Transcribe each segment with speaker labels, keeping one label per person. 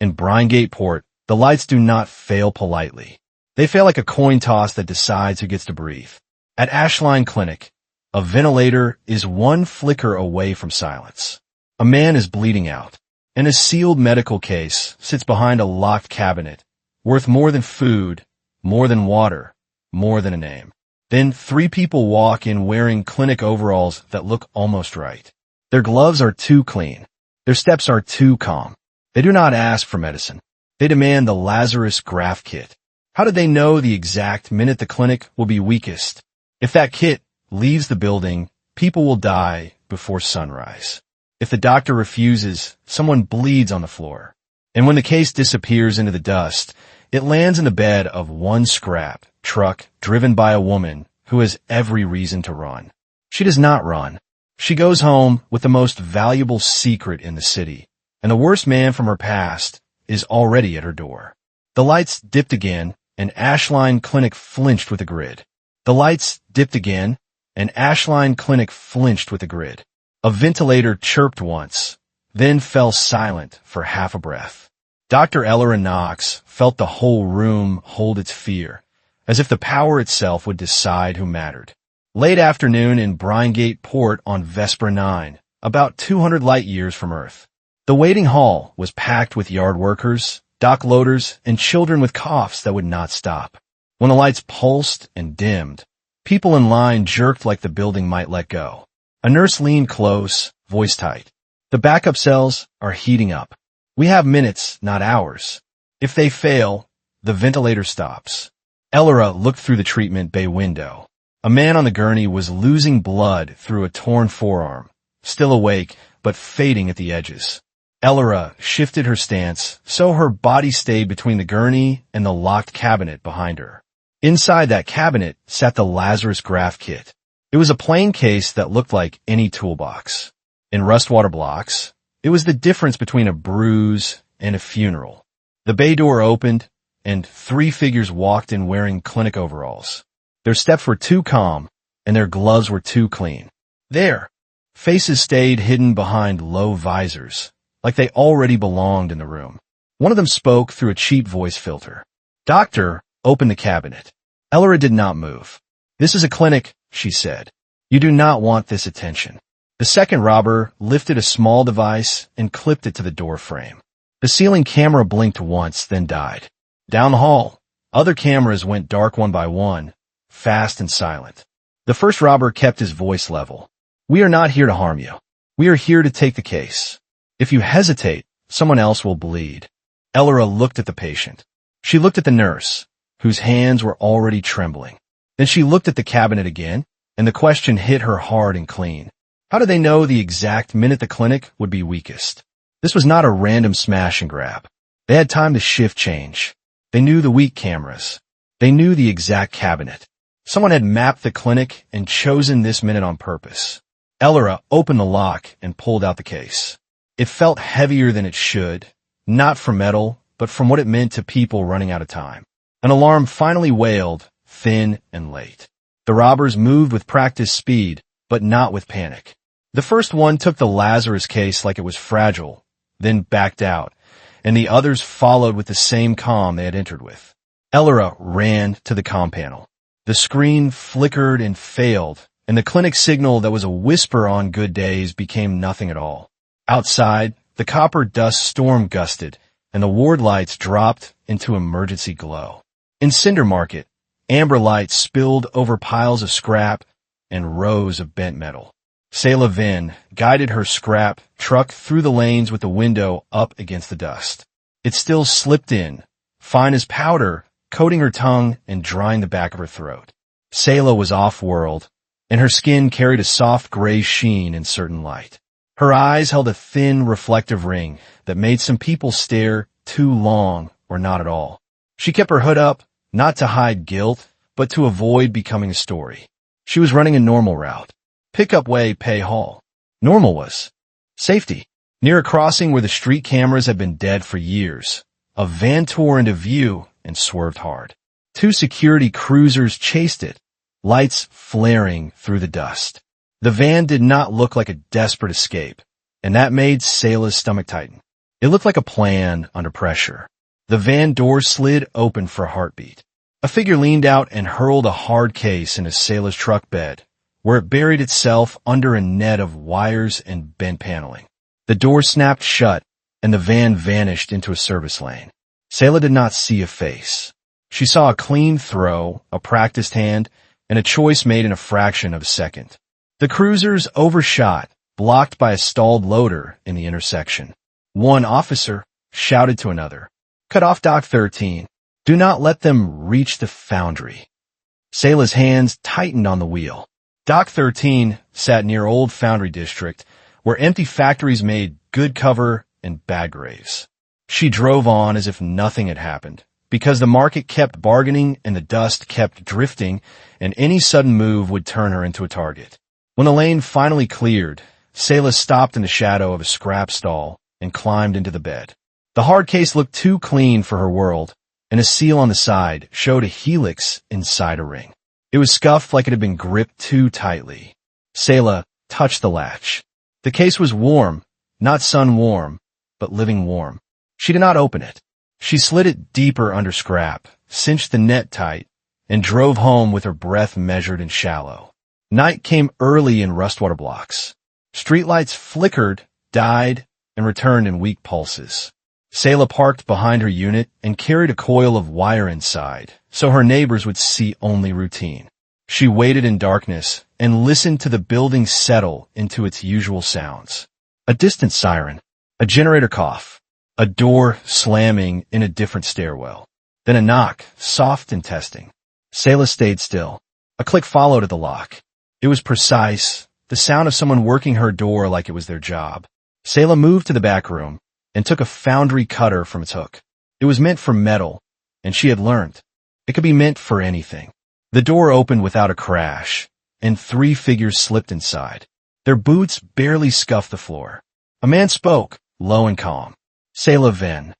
Speaker 1: In Brinegate Port, the lights do not fail politely. They fail like a coin toss that decides who gets to breathe. At Ashline Clinic, a ventilator is one flicker away from silence. A man is bleeding out, and a sealed medical case sits behind a locked cabinet, worth more than food, more than water, more than a name. Then 3 people walk in wearing clinic overalls that look almost right. Their gloves are too clean. Their steps are too calm. They do not ask for medicine. They demand the Lazarus graft kit. How do they know the exact minute the clinic will be weakest? If that kit leaves the building, people will die before sunrise. If the doctor refuses, someone bleeds on the floor. And when the case disappears into the dust, it lands in the bed of one scrap truck driven by a woman who has every reason to run. She does not run. She goes home with the most valuable secret in the city, and the worst man from her past is already at her door. The lights dipped again, and Ashline Clinic flinched with a grid. The lights dipped again, and Ashline Clinic flinched with a grid. A ventilator chirped once, then fell silent for half a breath. Dr. Elora Knox felt the whole room hold its fear, as if the power itself would decide who mattered. Late afternoon in Brinegate Port on Vesper 9, about 200 light-years from Earth. The waiting hall was packed with yard workers, dock loaders, and children with coughs that would not stop. When the lights pulsed and dimmed, people in line jerked like the building might let go. A nurse leaned close, voice tight. The backup cells are heating up. We have minutes, not hours. If they fail, the ventilator stops. Elora looked through the treatment bay window. A man on the gurney was losing blood through a torn forearm, still awake, but fading at the edges. Elora shifted her stance so her body stayed between the gurney and the locked cabinet behind her. Inside that cabinet sat the Lazarus graft kit. It was a plain case that looked like any toolbox. In rust-water blocks, it was the difference between a bruise and a funeral. The bay door opened, and 3 figures walked in wearing clinic overalls. Their steps were too calm, and their gloves were too clean. Their faces stayed hidden behind low visors, like they already belonged in the room. One of them spoke through a cheap voice filter. "Doctor, open the cabinet." Elora did not move. "This is a clinic," she said. "You do not want this attention." The second robber lifted a small device and clipped it to the door frame. The ceiling camera blinked once, then died. Down the hall, other cameras went dark one by one, fast and silent. The first robber kept his voice level. "We are not here to harm you. We are here to take the case. If you hesitate, someone else will bleed." Elora looked at the patient. She looked at the nurse, whose hands were already trembling. Then she looked at the cabinet again, and the question hit her hard and clean. How did they know the exact minute the clinic would be weakest? This was not a random smash and grab. They had time to shift change. They knew the weak cameras. They knew the exact cabinet. Someone had mapped the clinic and chosen this minute on purpose. Elora opened the lock and pulled out the case. It felt heavier than it should, not from metal, but from what it meant to people running out of time. An alarm finally wailed, thin and late. The robbers moved with practiced speed, but not with panic. The first one took the Lazarus case like it was fragile, then backed out, and the others followed with the same calm they had entered with. Elora ran to the comm panel. The screen flickered and failed, and the clinic signal that was a whisper on good days became nothing at all. Outside, the copper dust storm gusted, and the ward lights dropped into emergency glow. In Cinder Market, amber lights spilled over piles of scrap and rows of bent metal. Saela Venn guided her scrap truck through the lanes with the window up against the dust. It still slipped in, fine as powder, coating her tongue and drying the back of her throat. Saela was off-world, and her skin carried a soft gray sheen in certain light. Her eyes held a thin, reflective ring that made some people stare too long or not at all. She kept her hood up, not to hide guilt, but to avoid becoming a story. She was running a normal route. Pickup way, pay hall. Normal was safety. Near a crossing where the street cameras had been dead for years, a van tore into view and swerved hard. 2 security cruisers chased it, lights flaring through the dust. The van did not look like a desperate escape, and that made Saela's stomach tighten. It looked like a plan under pressure. The van door slid open for a heartbeat. A figure leaned out and hurled a hard case into Saela's truck bed, where it buried itself under a net of wires and bent paneling. The door snapped shut, and the van vanished into a service lane. Saela did not see a face. She saw a clean throw, a practiced hand, and a choice made in a fraction of a second. The cruisers overshot, blocked by a stalled loader in the intersection. One officer shouted to another, "Cut off Dock 13. Do not let them reach the foundry." Saela's hands tightened on the wheel. Dock 13 sat near Old Foundry District, where empty factories made good cover and bad graves. She drove on as if nothing had happened, because the market kept bargaining and the dust kept drifting, and any sudden move would turn her into a target. When the lane finally cleared, Saela stopped in the shadow of a scrap stall and climbed into the bed. The hard case looked too clean for her world, and a seal on the side showed a helix inside a ring. It was scuffed like it had been gripped too tightly. Saela touched the latch. The case was warm, not sun-warm, but living warm. She did not open it. She slid it deeper under scrap, cinched the net tight, and drove home with her breath measured and shallow. Night came early in rustwater blocks. Streetlights flickered, died, and returned in weak pulses. Saela parked behind her unit and carried a coil of wire inside, so her neighbors would see only routine. She waited in darkness and listened to the building settle into its usual sounds. A distant siren, a generator cough, a door slamming in a different stairwell. Then a knock, soft and testing. Saela stayed still. A click followed at the lock. It was precise, the sound of someone working her door like it was their job. Saela moved to the back room and took a foundry cutter from its hook. It was meant for metal, and she had learned. It could be meant for anything. The door opened without a crash, and 3 figures slipped inside. Their boots barely scuffed the floor. A man spoke, low and calm. Saela Venn.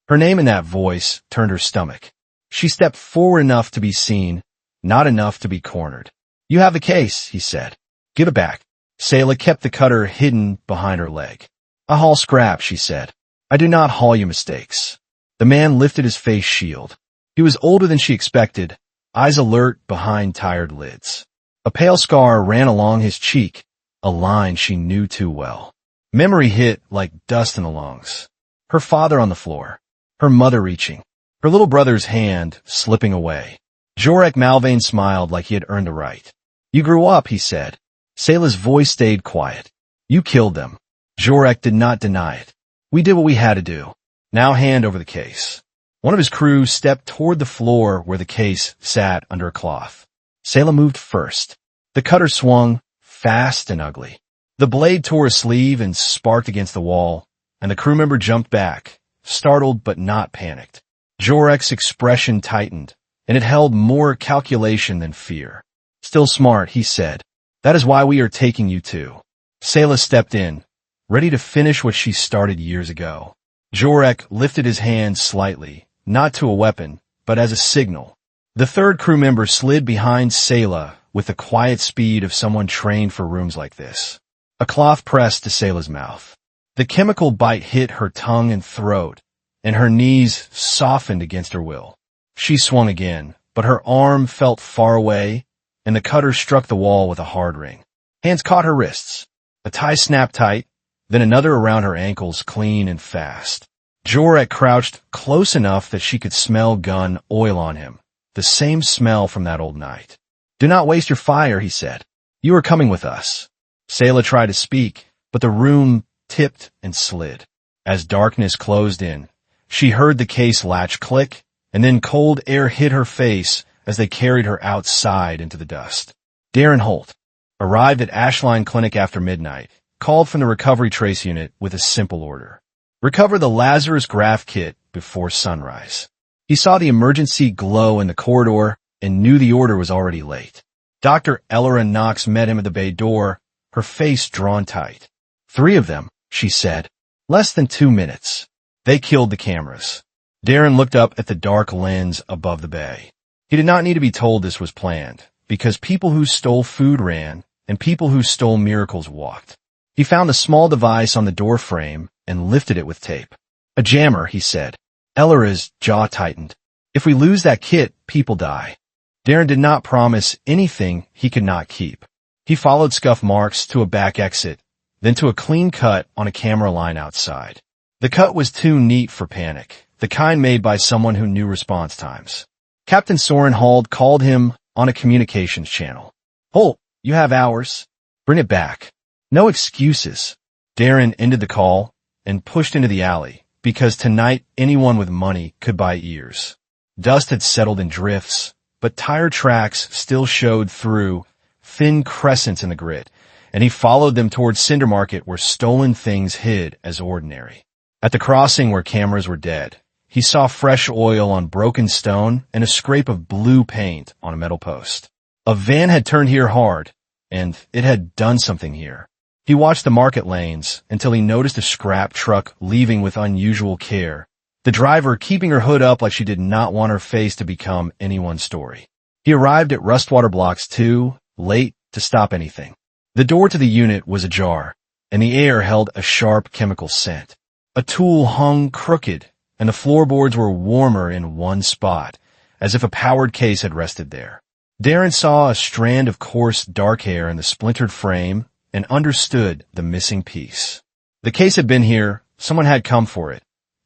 Speaker 1: Her name in that voice turned her stomach. She stepped forward enough to be seen, not enough to be cornered. "You have the case," he said. "Give it back." Saela kept the cutter hidden behind her leg. "I haul scrap," she said. "I do not haul you mistakes." The man lifted his face shield. He was older than she expected, eyes alert behind tired lids. A pale scar ran along his cheek, a line she knew too well. Memory hit like dust in the lungs. Her father on the floor, her mother reaching, her little brother's hand slipping away. Jorek Malvain smiled like he had earned the right. "You grew up," he said. Saela's voice stayed quiet. "You killed them." Jorek did not deny it. "We did what we had to do. Now hand over the case." One of his crew stepped toward the floor where the case sat under a cloth. Saela moved first. The cutter swung, fast and ugly. The blade tore a sleeve and sparked against the wall, and the crew member jumped back, startled but not panicked. Jorek's expression tightened, and it held more calculation than fear. "Still smart," he said. "That is why we are taking you too." Saela stepped in, ready to finish what she started years ago. Jorek lifted his hand slightly, not to a weapon, but as a signal. The third crew member slid behind Saela with the quiet speed of someone trained for rooms like this. A cloth pressed to Saela's mouth. The chemical bite hit her tongue and throat, and her knees softened against her will. She swung again, but her arm felt far away, and the cutter struck the wall with a hard ring. Hands caught her wrists. A tie snapped tight, then another around her ankles, clean and fast. Jorek crouched close enough that she could smell gun oil on him, the same smell from that old night. "Do not waste your fire," he said. "You are coming with us." Saela tried to speak, but the room tipped and slid. As darkness closed in, she heard the case latch click, and then cold air hit her face as they carried her outside into the dust. Darin Holt arrived at Ashline Clinic after midnight, called from the recovery trace unit with a simple order. Recover the Lazarus graft kit before sunrise. He saw the emergency glow in the corridor and knew the order was already late. Dr. Elora Knox met him at the bay door, her face drawn tight. 3 of them, she said. Less than 2 minutes. They killed the cameras. Darin looked up at the dark lens above the bay. He did not need to be told this was planned, because people who stole food ran, and people who stole miracles walked. He found the small device on the door frame and lifted it with tape. A jammer, he said. Ellera's jaw tightened. If we lose that kit, people die. Darin did not promise anything he could not keep. He followed scuff marks to a back exit, then to a clean cut on a camera line outside. The cut was too neat for panic, the kind made by someone who knew response times. Captain Soren Holt called him on a communications channel. Holt, you have hours. Bring it back. No excuses. Darin ended the call and pushed into the alley, because tonight anyone with money could buy ears. Dust had settled in drifts, but tire tracks still showed through thin crescents in the grit, and he followed them towards Cinder Market where stolen things hid as ordinary. At the crossing where cameras were dead, he saw fresh oil on broken stone and a scrape of blue paint on a metal post. A van had turned here hard, and it had done something here. He watched the market lanes until he noticed a scrap truck leaving with unusual care, the driver keeping her hood up like she did not want her face to become anyone's story. He arrived at Rustwater Blocks 2, late to stop anything. The door to the unit was ajar, and the air held a sharp chemical scent. A tool hung crooked, and the floorboards were warmer in one spot, as if a powered case had rested there. Darin saw a strand of coarse dark hair in the splintered frame and understood the missing piece. The case had been here, someone had come for it,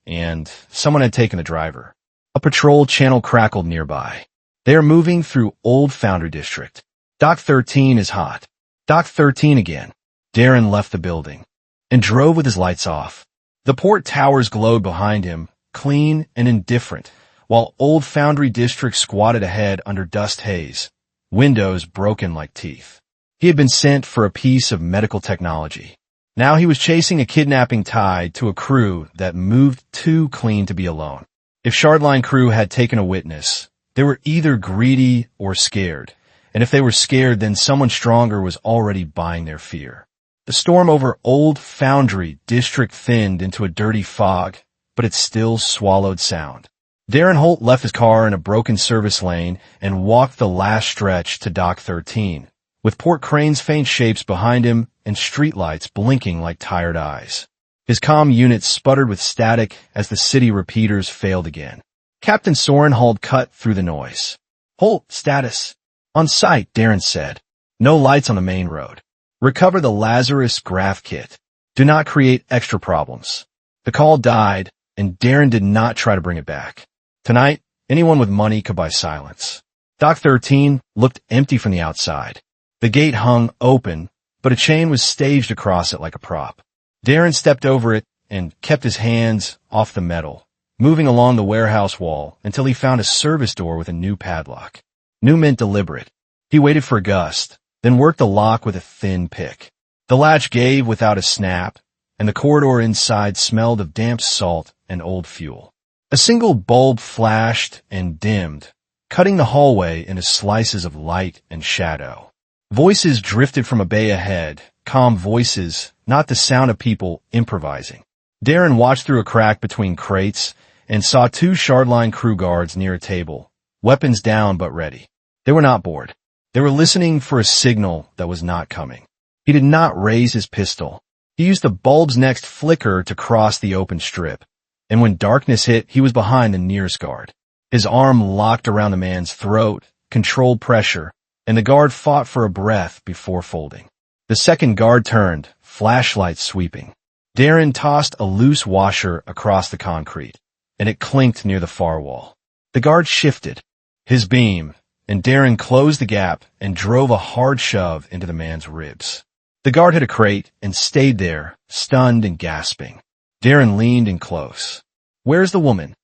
Speaker 1: and someone had taken the driver. A patrol channel crackled nearby. They are moving through Old Foundry District. Dock 13 is hot. Dock 13 again. Darin left the building and drove with his lights off. The port towers glowed behind him, clean and indifferent, while Old Foundry District squatted ahead under dust haze, windows broken like teeth. He had been sent for a piece of medical technology. Now he was chasing a kidnapping tied to a crew that moved too clean to be alone. If Shardline crew had taken a witness, they were either greedy or scared, and if they were scared, then someone stronger was already buying their fear. The storm over Old Foundry District thinned into a dirty fog, but it still swallowed sound. Darin Holt left his car in a broken service lane and walked the last stretch to Dock 13, with port cranes' faint shapes behind him and streetlights blinking like tired eyes. His comm unit sputtered with static as the city repeaters failed again. Captain Soren Holt cut through the noise. Holt, status. On site, Darin said. No lights on the main road. Recover the Lazarus Graph Kit. Do not create extra problems. The call died, and Darin did not try to bring it back. Tonight, anyone with money could buy silence. Dock 13 looked empty from the outside. The gate hung open, but a chain was staged across it like a prop. Darin stepped over it and kept his hands off the metal, moving along the warehouse wall until he found a service door with a new padlock. New meant deliberate. He waited for a gust, then worked the lock with a thin pick. The latch gave without a snap, and the corridor inside smelled of damp salt and old fuel. A single bulb flashed and dimmed, cutting the hallway into slices of light and shadow. Voices drifted from a bay ahead, calm voices, not the sound of people improvising. Darin watched through a crack between crates and saw two Shardline crew guards near a table, weapons down but ready. They were not bored. They were listening for a signal that was not coming. He did not raise his pistol. He used the bulb's next flicker to cross the open strip, and when darkness hit, he was behind the nearest guard. His arm locked around the man's throat, controlled pressure, and the guard fought for a breath before folding. The second guard turned, flashlight sweeping. Darin tossed a loose washer across the concrete, and it clinked near the far wall. The guard shifted his beam, and Darin closed the gap and drove a hard shove into the man's ribs. The guard hit a crate and stayed there, stunned and gasping. Darin leaned in close. Where's the woman?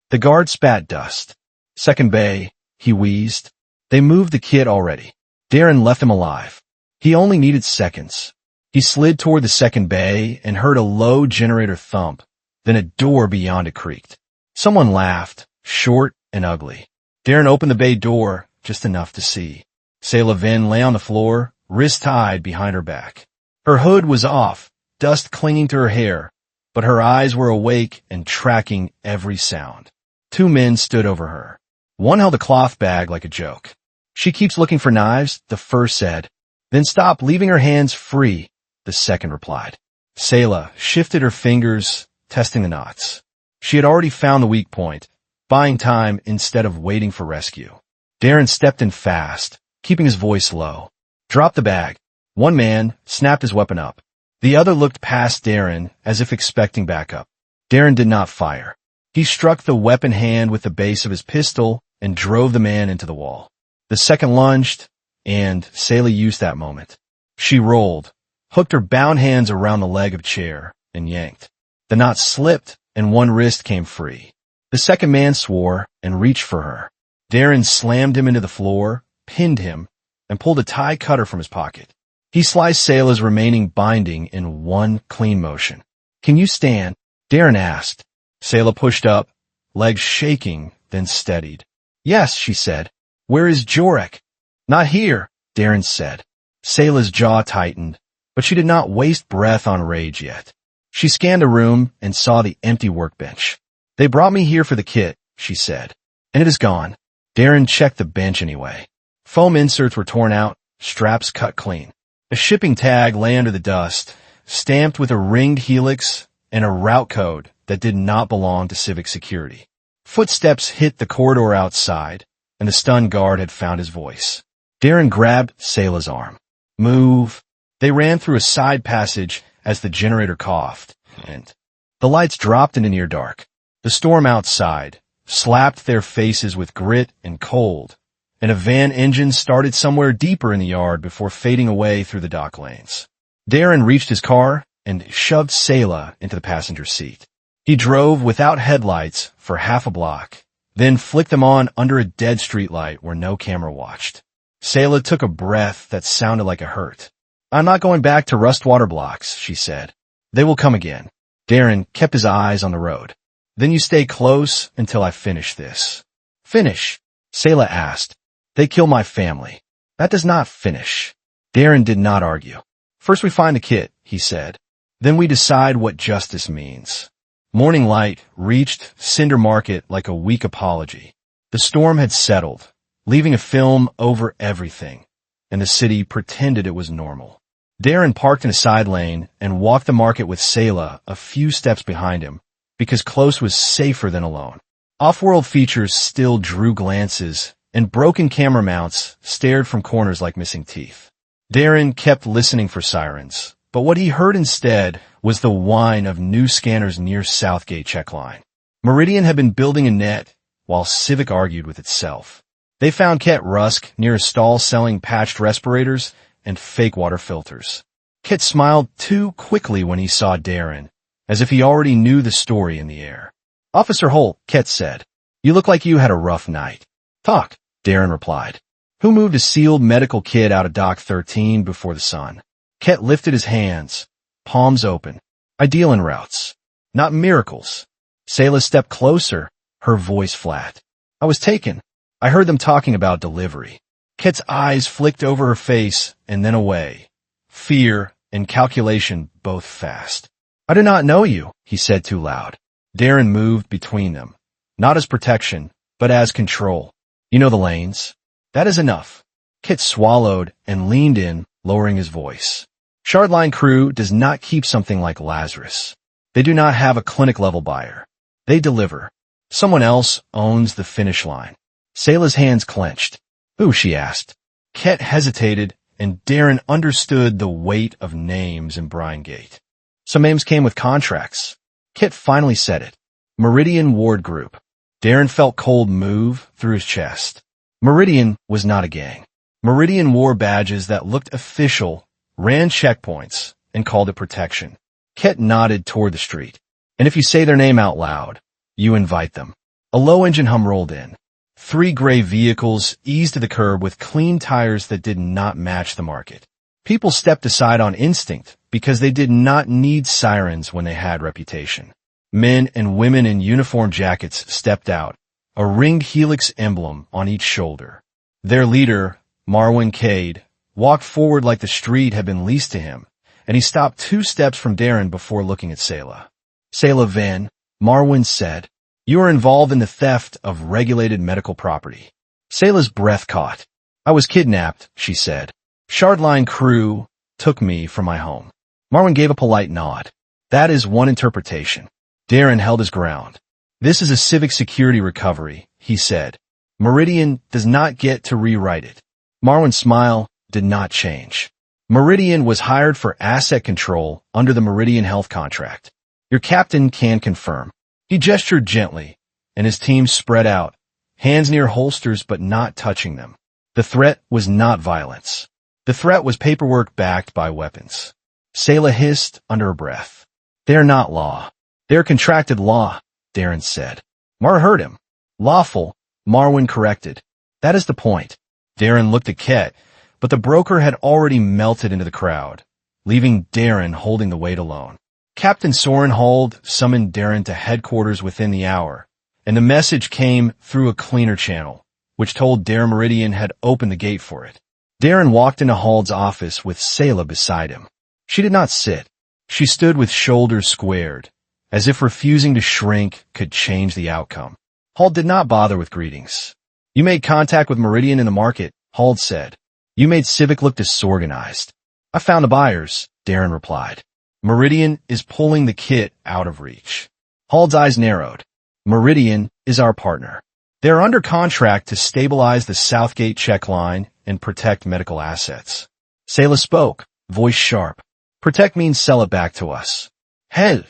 Speaker 1: The guard spat dust. Second bay, he wheezed. They moved the kid already. Darin left him alive. He only needed seconds. He slid toward the second bay and heard a low generator thump, then a door beyond it creaked. Someone laughed, short and ugly. Darin opened the bay door, just enough to see. Saela Venn lay on the floor, wrist tied behind her back. Her hood was off, dust clinging to her hair, but her eyes were awake and tracking every sound. Two men stood over her. One held a cloth bag like a joke. She keeps looking for knives, the first said. Then stop leaving her hands free, the second replied. Saela shifted her fingers, testing the knots. She had already found the weak point, buying time instead of waiting for rescue. Darin stepped in fast, keeping his voice low. Drop the bag. One man snapped his weapon up. The other looked past Darin as if expecting backup. Darin did not fire. He struck the weapon hand with the base of his pistol and drove the man into the wall. The second lunged, and Saela used that moment. She rolled, hooked her bound hands around the leg of a chair, and yanked. The knot slipped, and one wrist came free. The second man swore and reached for her. Darin slammed him into the floor, pinned him, and pulled a tie cutter from his pocket. He sliced Saela's remaining binding in one clean motion. Can you stand? Darin asked. Saela pushed up, legs shaking, then steadied. Yes, she said. Where is Jorek? Not here, Darin said. Saela's jaw tightened, but she did not waste breath on rage yet. She scanned the room and saw the empty workbench. They brought me here for the kit, she said. And it is gone. Darin checked the bench anyway. Foam inserts were torn out, straps cut clean. A shipping tag lay under the dust, stamped with a ringed helix and a route code that did not belong to Civic Security. Footsteps hit the corridor outside, and the stunned guard had found his voice. Darin grabbed Saela's arm. Move. They ran through a side passage as the generator coughed, and the lights dropped into near dark. The storm outside slapped their faces with grit and cold, and a van engine started somewhere deeper in the yard before fading away through the dock lanes. Darin reached his car and shoved Saela into the passenger seat. He drove without headlights for half a block, then flicked them on under a dead streetlight where no camera watched. Saela took a breath that sounded like a hurt. I'm not going back to rust-water blocks, she said. They will come again. Darin kept his eyes on the road. Then you stay close until I finish this. Finish? Saela asked. They kill my family. That does not finish. Darin did not argue. First we find the kit, he said. Then we decide what justice means. Morning light reached Cinder Market like a weak apology. The storm had settled, leaving a film over everything, and the city pretended it was normal. Darin parked in a side lane and walked the market with Saela a few steps behind him, because close was safer than alone. Off-world features still drew glances, and broken camera mounts stared from corners like missing teeth. Darin kept listening for sirens, but what he heard instead was the whine of new scanners near Southgate checkline. Meridian had been building a net, while Civic argued with itself. They found Ket Rusk near a stall selling patched respirators and fake water filters. Ket smiled too quickly when he saw Darin, as if he already knew the story in the air. Officer Holt, Ket said. You look like you had a rough night. Talk, Darin replied. Who moved a sealed medical kit out of Dock 13 before the sun? Ket lifted his hands, palms open. I deal in routes, not miracles. Saela stepped closer, her voice flat. I was taken. I heard them talking about delivery. Ket's eyes flicked over her face and then away. Fear and calculation both fast. I do not know you, he said too loud. Darin moved between them, not as protection, but as control. You know the lanes. That is enough. Ket swallowed and leaned in, lowering his voice. Shardline crew does not keep something like Lazarus. They do not have a clinic-level buyer. They deliver. Someone else owns the finish line. Saela's hands clenched. Who? She asked. Ket hesitated, and Darin understood the weight of names in Bryngate. Some names came with contracts. Ket finally said it. Meridian Ward Group. Darin felt cold move through his chest. Meridian was not a gang. Meridian wore badges that looked official, ran checkpoints, and called it protection. Ket nodded toward the street. And if you say their name out loud, you invite them. A low-engine hum rolled in. 3 gray vehicles eased to the curb with clean tires that did not match the market. People stepped aside on instinct because they did not need sirens when they had reputation. Men and women in uniform jackets stepped out, a ringed helix emblem on each shoulder. Their leader, Marwin Cade, walked forward like the street had been leased to him, and he stopped 2 steps from Darin before looking at Saela. Saela Venn, Marwin said, you are involved in the theft of regulated medical property. Saela's breath caught. I was kidnapped, she said. Shardline crew took me from my home. Marwin gave a polite nod. That is one interpretation. Darin held his ground. This is a civic security recovery, he said. Meridian does not get to rewrite it. Marwan's smile did not change. Meridian was hired for asset control under the Meridian Health contract. Your captain can confirm. He gestured gently, and his team spread out, hands near holsters but not touching them. The threat was not violence. The threat was paperwork backed by weapons. Saela hissed under her breath. They're not law. They're contracted law, Darin said. Mar heard him. Lawful, Marwan corrected. That is the point. Darin looked at Ket, but the broker had already melted into the crowd, leaving Darin holding the weight alone. Captain Soren Hold summoned Darin to headquarters within the hour, and the message came through a cleaner channel, which told Darin Meridian had opened the gate for it. Darin walked into Hold's office with Saela beside him. She did not sit. She stood with shoulders squared, as if refusing to shrink could change the outcome. Hold did not bother with greetings. You made contact with Meridian in the market, Hold said. You made Civic look disorganized. I found the buyers, Darin replied. Meridian is pulling the kit out of reach. Hold's eyes narrowed. Meridian is our partner. They are under contract to stabilize the Southgate check line and protect medical assets. Saela spoke, voice sharp. Protect means sell it back to us. Hell!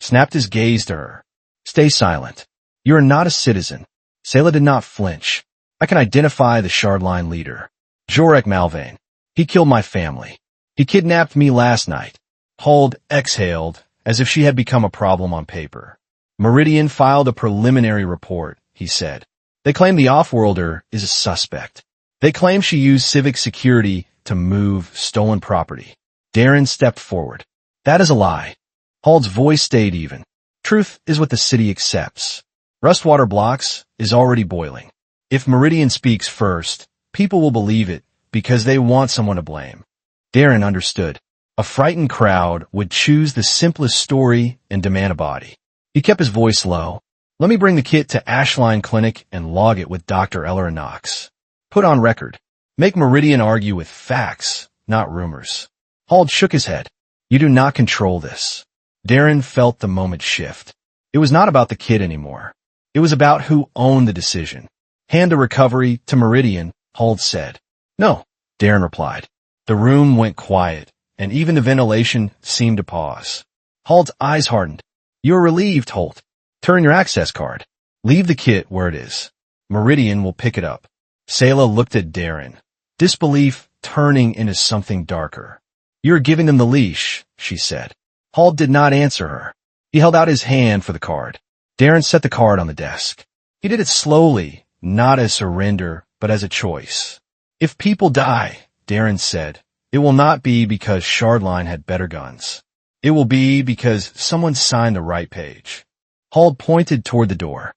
Speaker 1: Snapped his gaze to her. Stay silent. You are not a citizen. Saela did not flinch. I can identify the Shardline leader. Jorek Malvain. He killed my family. He kidnapped me last night. Hold exhaled, as if she had become a problem on paper. Meridian filed a preliminary report, he said. They claim the off-worlder is a suspect. They claim she used civic security to move stolen property. Darin stepped forward. That is a lie. Hold's voice stayed even. Truth is what the city accepts. Rustwater Blocks is already boiling. If Meridian speaks first, people will believe it because they want someone to blame. Darin understood. A frightened crowd would choose the simplest story and demand a body. He kept his voice low. Let me bring the kit to Ashline Clinic and log it with Dr. Eller Knox. Put on record. Make Meridian argue with facts, not rumors. Hold shook his head. You do not control this. Darin felt the moment shift. It was not about the kid anymore. It was about who owned the decision. Hand the recovery to Meridian, Hold said. No, Darin replied. The room went quiet, and even the ventilation seemed to pause. Hold's eyes hardened. You are relieved, Holt. Turn your access card. Leave the kit where it is. Meridian will pick it up. Saela looked at Darin, disbelief turning into something darker. You are giving them the leash, she said. Hold did not answer her. He held out his hand for the card. Darin set the card on the desk. He did it slowly, not as surrender, but as a choice. If people die, Darin said, it will not be because Shardline had better guns. It will be because someone signed the right page. Hold pointed toward the door.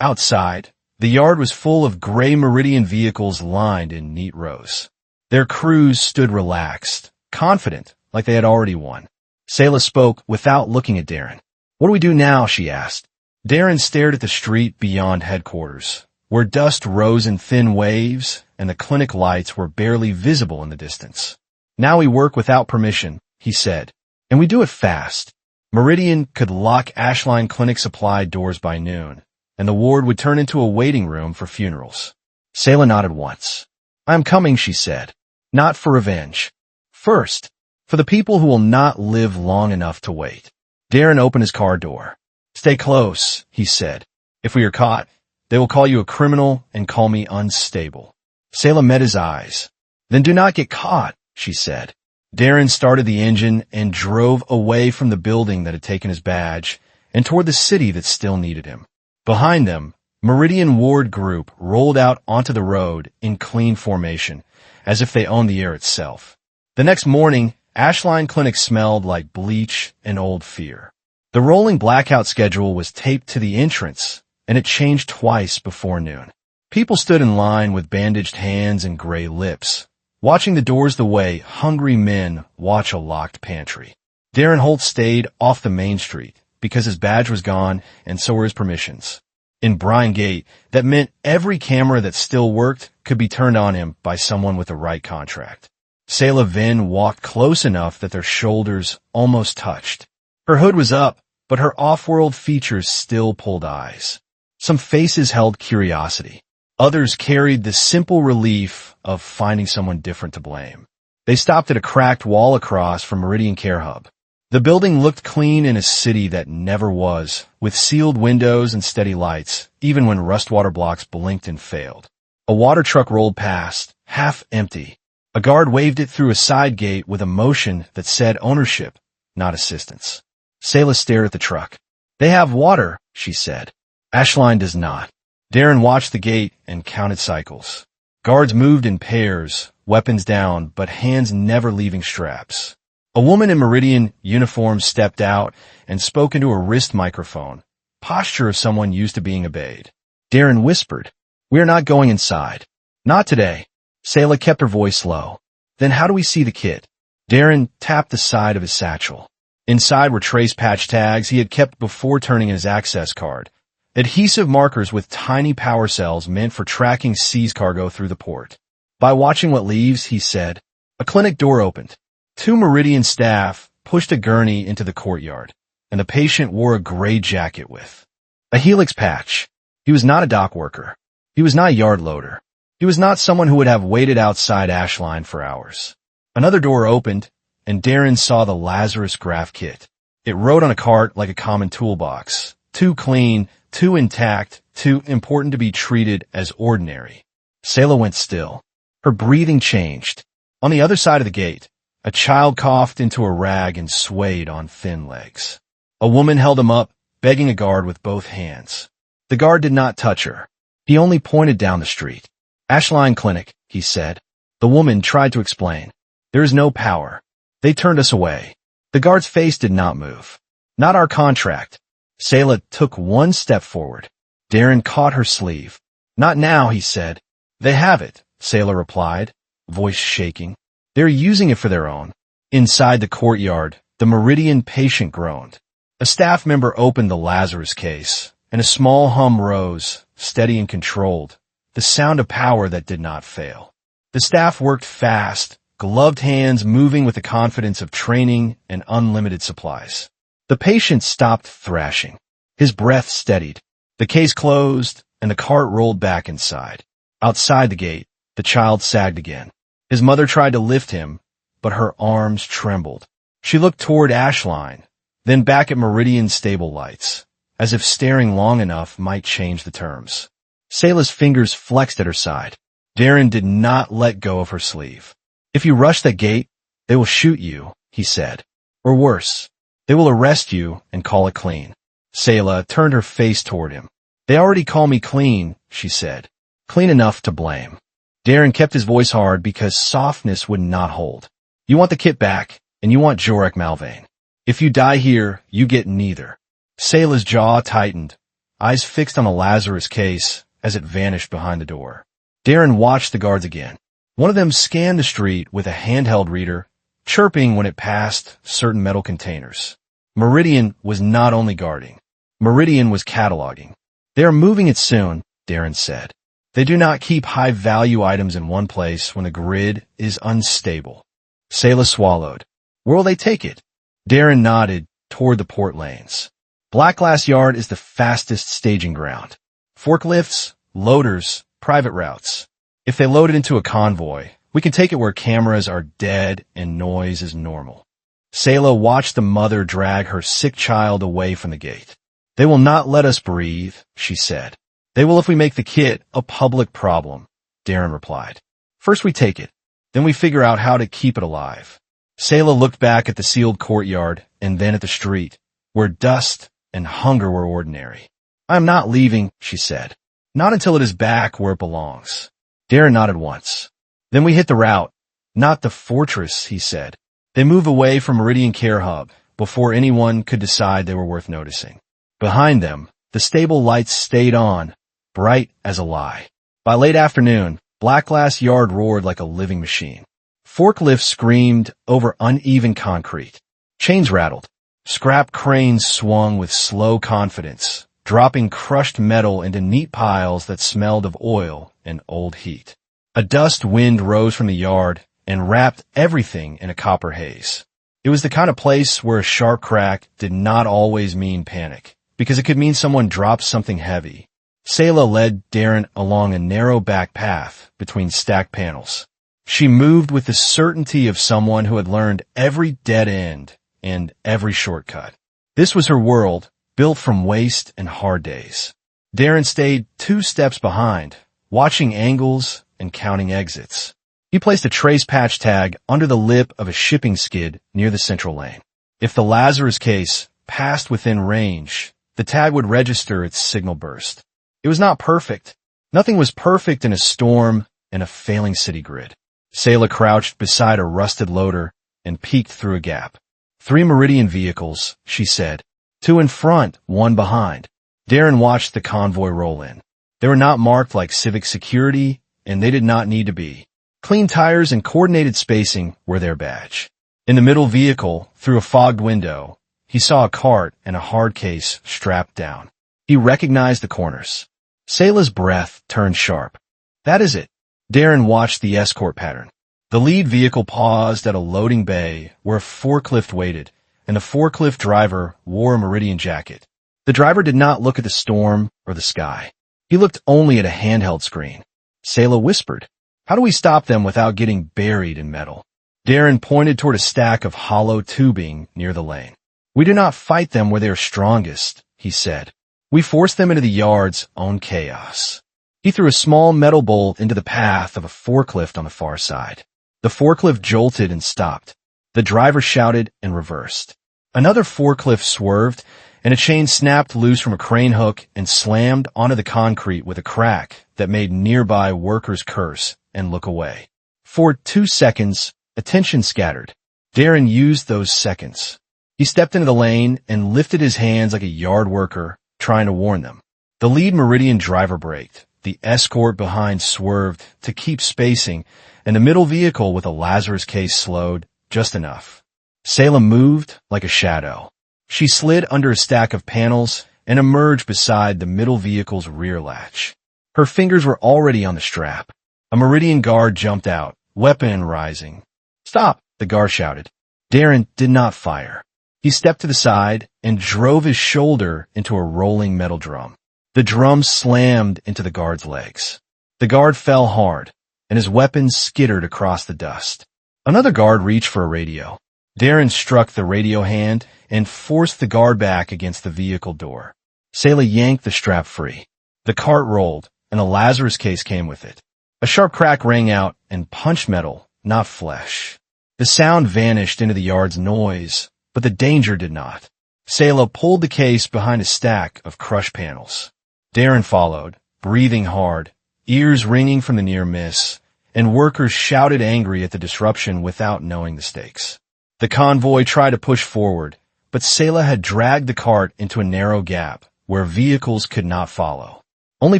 Speaker 1: Outside, the yard was full of gray Meridian vehicles lined in neat rows. Their crews stood relaxed, confident, like they had already won. Saela spoke without looking at Darin. What do we do now, she asked. Darin stared at the street beyond headquarters, where dust rose in thin waves and the clinic lights were barely visible in the distance. Now we work without permission, he said, and we do it fast. Meridian could lock Ashline Clinic supply doors by noon, and the ward would turn into a waiting room for funerals. Saela nodded once. I am coming, she said. Not for revenge. First, for the people who will not live long enough to wait. Darin opened his car door. Stay close, he said. If we are caught, they will call you a criminal and call me unstable. Saela met his eyes. Then do not get caught, she said. Darin started the engine and drove away from the building that had taken his badge and toward the city that still needed him. Behind them, Meridian Ward Group rolled out onto the road in clean formation, as if they owned the air itself. The next morning, Ashline Clinic smelled like bleach and old fear. The rolling blackout schedule was taped to the entrance, and it changed twice before noon. People stood in line with bandaged hands and gray lips, watching the doors the way hungry men watch a locked pantry. Darin Holt stayed off the main street because his badge was gone and so were his permissions. In Bryan Gate, that meant every camera that still worked could be turned on him by someone with the right contract. Saela Venn walked close enough that their shoulders almost touched. Her hood was up, but her off-world features still pulled eyes. Some faces held curiosity. Others carried the simple relief of finding someone different to blame. They stopped at a cracked wall across from Meridian Care Hub. The building looked clean in a city that never was, with sealed windows and steady lights, even when rust-water blocks blinked and failed. A water truck rolled past, half empty. A guard waved it through a side gate with a motion that said ownership, not assistance. Saela stared at the truck. "They have water," she said. "Ashline does not." Darin watched the gate and counted cycles. Guards moved in pairs, weapons down, but hands never leaving straps. A woman in Meridian uniform stepped out and spoke into a wrist microphone, posture of someone used to being obeyed. Darin whispered, "We are not going inside." "Not today." Saela kept her voice low. "Then how do we see the kit?" Darin tapped the side of his satchel. Inside were trace patch tags he had kept before turning in his access card. Adhesive markers with tiny power cells meant for tracking seized cargo through the port. "By watching what leaves," he said. A clinic door opened. Two Meridian staff pushed a gurney into the courtyard, and the patient wore a gray jacket with a helix patch. He was not a dock worker. He was not a yard loader. He was not someone who would have waited outside Ashline for hours. Another door opened, and Darin saw the Lazarus Graph kit. It rode on a cart like a common toolbox, too clean, too intact, too important to be treated as ordinary. Saela went still. Her breathing changed. On the other side of the gate, a child coughed into a rag and swayed on thin legs. A woman held him up, begging a guard with both hands. The guard did not touch her. He only pointed down the street. "Ashline Clinic," he said. The woman tried to explain. "There is no power. They turned us away." The guard's face did not move. "Not our contract." Saela took one step forward. Darin caught her sleeve. "Not now," he said. "They have it," Saela replied, voice shaking. "They're using it for their own." Inside the courtyard, the Meridian patient groaned. A staff member opened the Lazarus case, and a small hum rose, steady and controlled, the sound of power that did not fail. The staff worked fast, gloved hands moving with the confidence of training and unlimited supplies. The patient stopped thrashing. His breath steadied. The case closed, and the cart rolled back inside. Outside the gate, the child sagged again. His mother tried to lift him, but her arms trembled. She looked toward Ashline, then back at Meridian's stable lights, as if staring long enough might change the terms. Saela's fingers flexed at her side. Darin did not let go of her sleeve. "If you rush that gate, they will shoot you," he said. "Or worse, they will arrest you and call it clean." Saela turned her face toward him. "They already call me clean," she said. "Clean enough to blame." Darin kept his voice hard because softness would not hold. "You want the kit back, and you want Jorek Malvain. If you die here, you get neither." Saela's jaw tightened, eyes fixed on the Lazarus case as it vanished behind the door. Darin watched the guards again. One of them scanned the street with a handheld reader, chirping when it passed certain metal containers. Meridian was not only guarding. Meridian was cataloging. "They are moving it soon," Darin said. "They do not keep high-value items in one place when the grid is unstable." Saela swallowed. "Where will they take it?" Darin nodded toward the port lanes. Blackglass Yard is the fastest staging ground. Forklifts, loaders, private routes. If they load it into a convoy, we can take it where cameras are dead and noise is normal. Saela watched the mother drag her sick child away from the gate. "They will not let us breathe," she said. "They will if we make the kit a public problem," Darin replied. "First we take it, then we figure out how to keep it alive." Saela looked back at the sealed courtyard and then at the street, where dust and hunger were ordinary. "I am not leaving," she said. "Not until it is back where it belongs." Darin nodded once. "Then we hit the route, not the fortress," he said. They moved away from Meridian Care Hub before anyone could decide they were worth noticing. Behind them, the stable lights stayed on, bright as a lie. By late afternoon, Blackglass Yard roared like a living machine. Forklifts screamed over uneven concrete. Chains rattled. Scrap cranes swung with slow confidence, dropping crushed metal into neat piles that smelled of oil and old heat. A dust wind rose from the yard and wrapped everything in a copper haze. It was the kind of place where a sharp crack did not always mean panic, because it could mean someone dropped something heavy. Saela led Darin along a narrow back path between stacked panels. She moved with the certainty of someone who had learned every dead end and every shortcut. This was her world, built from waste and hard days. Darin stayed 2 steps behind, watching angles and counting exits. He placed a trace patch tag under the lip of a shipping skid near the central lane. If the Lazarus case passed within range, the tag would register its signal burst. It was not perfect. Nothing was perfect in a storm and a failing city grid. Saela crouched beside a rusted loader and peeked through a gap. 3 Meridian vehicles, she said. 2 in front, 1 behind. Darin watched the convoy roll in. They were not marked like civic security, and they did not need to be. Clean tires and coordinated spacing were their badge. In the middle vehicle, through a fogged window, he saw a cart and a hard case strapped down. He recognized the corners. Saela's breath turned sharp. That is it. Darin watched the escort pattern. The lead vehicle paused at a loading bay where a forklift waited, and the forklift driver wore a Meridian jacket. The driver did not look at the storm or the sky. He looked only at a handheld screen. Saela whispered, "How do we stop them without getting buried in metal?" Darin pointed toward a stack of hollow tubing near the lane. "We do not fight them where they are strongest," he said. "We force them into the yard's own chaos." He threw a small metal bolt into the path of a forklift on the far side. The forklift jolted and stopped. The driver shouted and reversed. Another forklift swerved, and a chain snapped loose from a crane hook and slammed onto the concrete with a crack that made nearby workers curse and look away. For 2 seconds, attention scattered. Darin used those seconds. He stepped into the lane and lifted his hands like a yard worker, trying to warn them. The lead Meridian driver braked. The escort behind swerved to keep spacing, and the middle vehicle with a Lazarus case slowed just enough. Saela moved like a shadow. She slid under a stack of panels and emerged beside the middle vehicle's rear latch. Her fingers were already on the strap. A Meridian guard jumped out, weapon rising. "Stop!" the guard shouted. Darin did not fire. He stepped to the side and drove his shoulder into a rolling metal drum. The drum slammed into the guard's legs. The guard fell hard, and his weapon skittered across the dust. Another guard reached for a radio. Darin struck the radio hand and forced the guard back against the vehicle door. Saela yanked the strap free. The cart rolled, and a Lazarus case came with it. A sharp crack rang out and punched metal, not flesh. The sound vanished into the yard's noise, but the danger did not. Saela pulled the case behind a stack of crushed panels. Darin followed, breathing hard, ears ringing from the near miss, and workers shouted angry at the disruption without knowing the stakes. The convoy tried to push forward, but Saela had dragged the cart into a narrow gap where vehicles could not follow. Only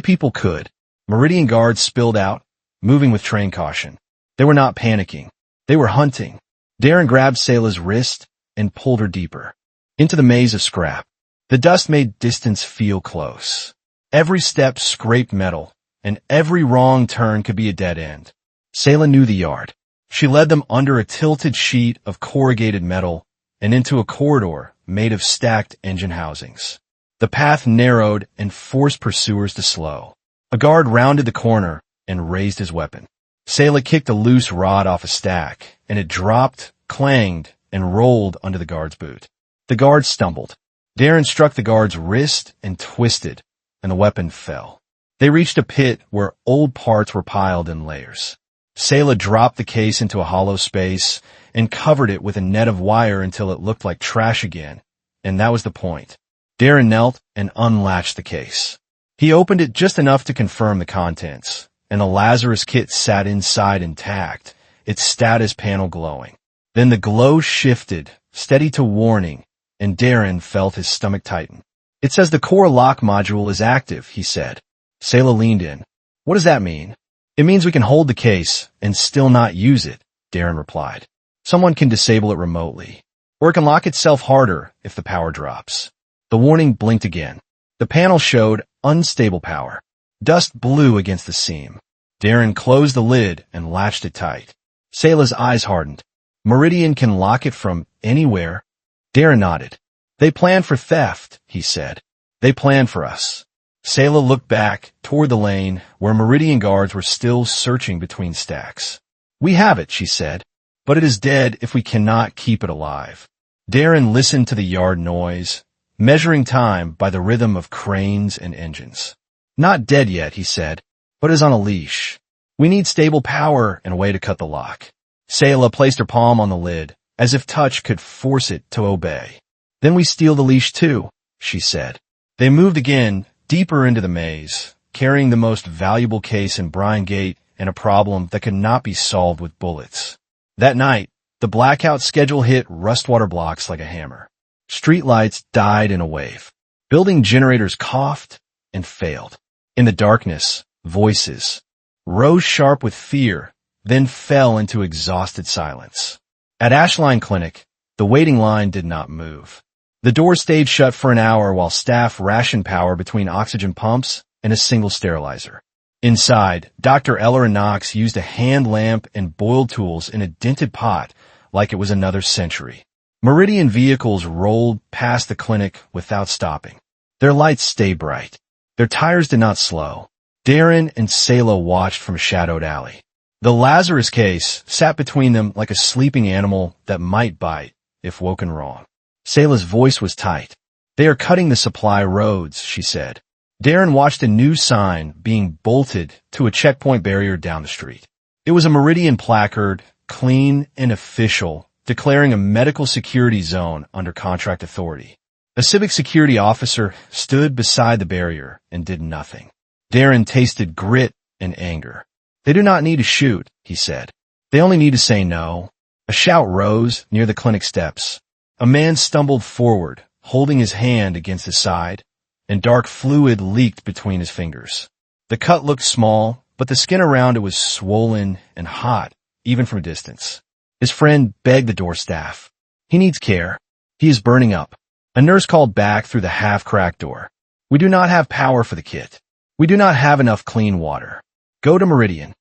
Speaker 1: people could. Meridian guards spilled out, moving with train caution. They were not panicking. They were hunting. Darin grabbed Saela's wrist and pulled her deeper, into the maze of scrap. The dust made distance feel close. Every step scraped metal, and every wrong turn could be a dead end. Saela knew the yard. She led them under a tilted sheet of corrugated metal and into a corridor made of stacked engine housings. The path narrowed and forced pursuers to slow. A guard rounded the corner and raised his weapon. Saela kicked a loose rod off a stack, and it dropped, clanged, and rolled under the guard's boot. The guard stumbled. Darin struck the guard's wrist and twisted, and the weapon fell. They reached a pit where old parts were piled in layers. Saela dropped the case into a hollow space and covered it with a net of wire until it looked like trash again, and that was the point. Darin knelt and unlatched the case. He opened it just enough to confirm the contents, and the Lazarus kit sat inside intact, its status panel glowing. Then the glow shifted, steady to warning, and Darin felt his stomach tighten. "It says the core lock module is active," he said. Saela leaned in. "What does that mean?" "It means we can hold the case and still not use it," Darin replied. "Someone can disable it remotely, or it can lock itself harder if the power drops." The warning blinked again. The panel showed unstable power. Dust blew against the seam. Darin closed the lid and latched it tight. Saela's eyes hardened. Meridian can lock it from anywhere. Darin nodded. They planned for theft, he said. They planned for us. Saela looked back toward the lane where Meridian guards were still searching between stacks. We have it, she said, but it is dead if we cannot keep it alive. Darin listened to the yard noise, measuring time by the rhythm of cranes and engines. Not dead yet, he said, but is on a leash. We need stable power and a way to cut the lock. Saela placed her palm on the lid, as if touch could force it to obey. Then we steal the leash too, she said. They moved again, deeper into the maze, carrying the most valuable case in Bryan Gate and a problem that could not be solved with bullets. That night, the blackout schedule hit Rustwater blocks like a hammer. Streetlights died in a wave. Building generators coughed and failed. In the darkness, voices rose sharp with fear, then fell into exhausted silence. At Ashline Clinic, the waiting line did not move. The door stayed shut for an hour while staff rationed power between oxygen pumps and a single sterilizer. Inside, Dr. Eller and Knox used a hand lamp and boiled tools in a dented pot like it was another century. Meridian vehicles rolled past the clinic without stopping. Their lights stayed bright. Their tires did not slow. Darin and Saela watched from a shadowed alley. The Lazarus case sat between them like a sleeping animal that might bite if woken wrong. Saela's voice was tight. They are cutting the supply roads, she said. Darin watched a new sign being bolted to a checkpoint barrier down the street. It was a Meridian placard, clean and official, declaring a medical security zone under contract authority. A civic security officer stood beside the barrier and did nothing. Darin tasted grit and anger. They do not need to shoot, he said. They only need to say no. A shout rose near the clinic steps. A man stumbled forward, holding his hand against his side, and dark fluid leaked between his fingers. The cut looked small, but the skin around it was swollen and hot, even from a distance. His friend begged the door staff. He needs care. He is burning up. A nurse called back through the half-cracked door. We do not have power for the kit. We do not have enough clean water. Go to Meridian.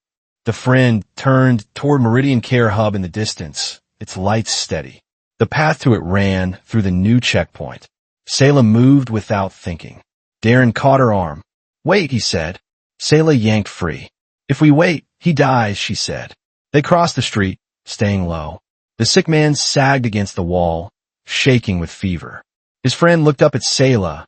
Speaker 1: The friend turned toward Meridian Care Hub in the distance, its lights steady. The path to it ran through the new checkpoint. Saela moved without thinking. Darin caught her arm. Wait, he said. Saela yanked free. If we wait, he dies, she said. They crossed the street, staying low. The sick man sagged against the wall, shaking with fever. His friend looked up at Saela,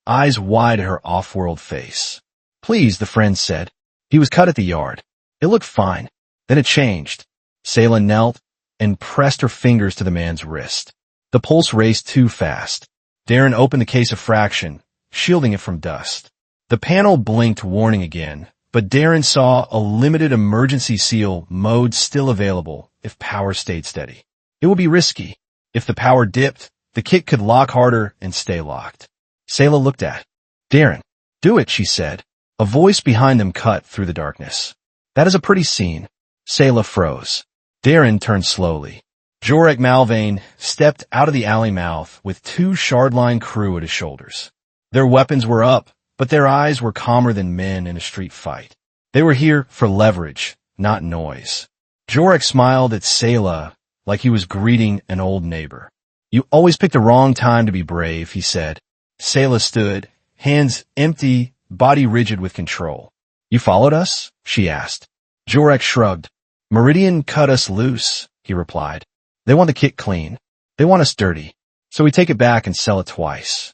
Speaker 1: eyes wide at her off-world face. Please, the friend said. He was cut at the yard. It looked fine. Then it changed. Saela knelt and pressed her fingers to the man's wrist. The pulse raced too fast. Darin opened the case of fraction, shielding it from dust. The panel blinked warning again, but Darin saw a limited emergency seal mode still available if power stayed steady. It would be risky. If the power dipped, the kit could lock harder and stay locked. Saela looked at Darin. Do it, she said. A voice behind them cut through the darkness. That is a pretty scene. Saela froze. Darin turned slowly. Jorek Malvain stepped out of the alley mouth with two shardline crew at his shoulders. Their weapons were up, but their eyes were calmer than men in a street fight. They were here for leverage, not noise. Jorek smiled at Saela like he was greeting an old neighbor. You always pick the wrong time to be brave, he said. Saela stood, hands empty, body rigid with control. You followed us? She asked. Jorek shrugged. Meridian cut us loose, he replied. They want the kit clean. They want us dirty. So we take it back and sell it twice.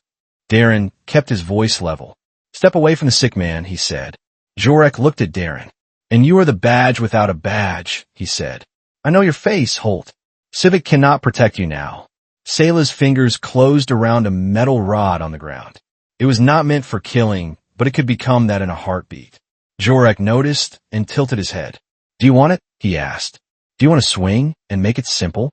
Speaker 1: Darin kept his voice level. Step away from the sick man, he said. Jorek looked at Darin. And you are the badge without a badge, he said. I know your face, Holt. Civic cannot protect you now. Saela's fingers closed around a metal rod on the ground. It was not meant for killing, but it could become that in a heartbeat. Jorek noticed and tilted his head. Do you want it? He asked. Do you want to swing and make it simple?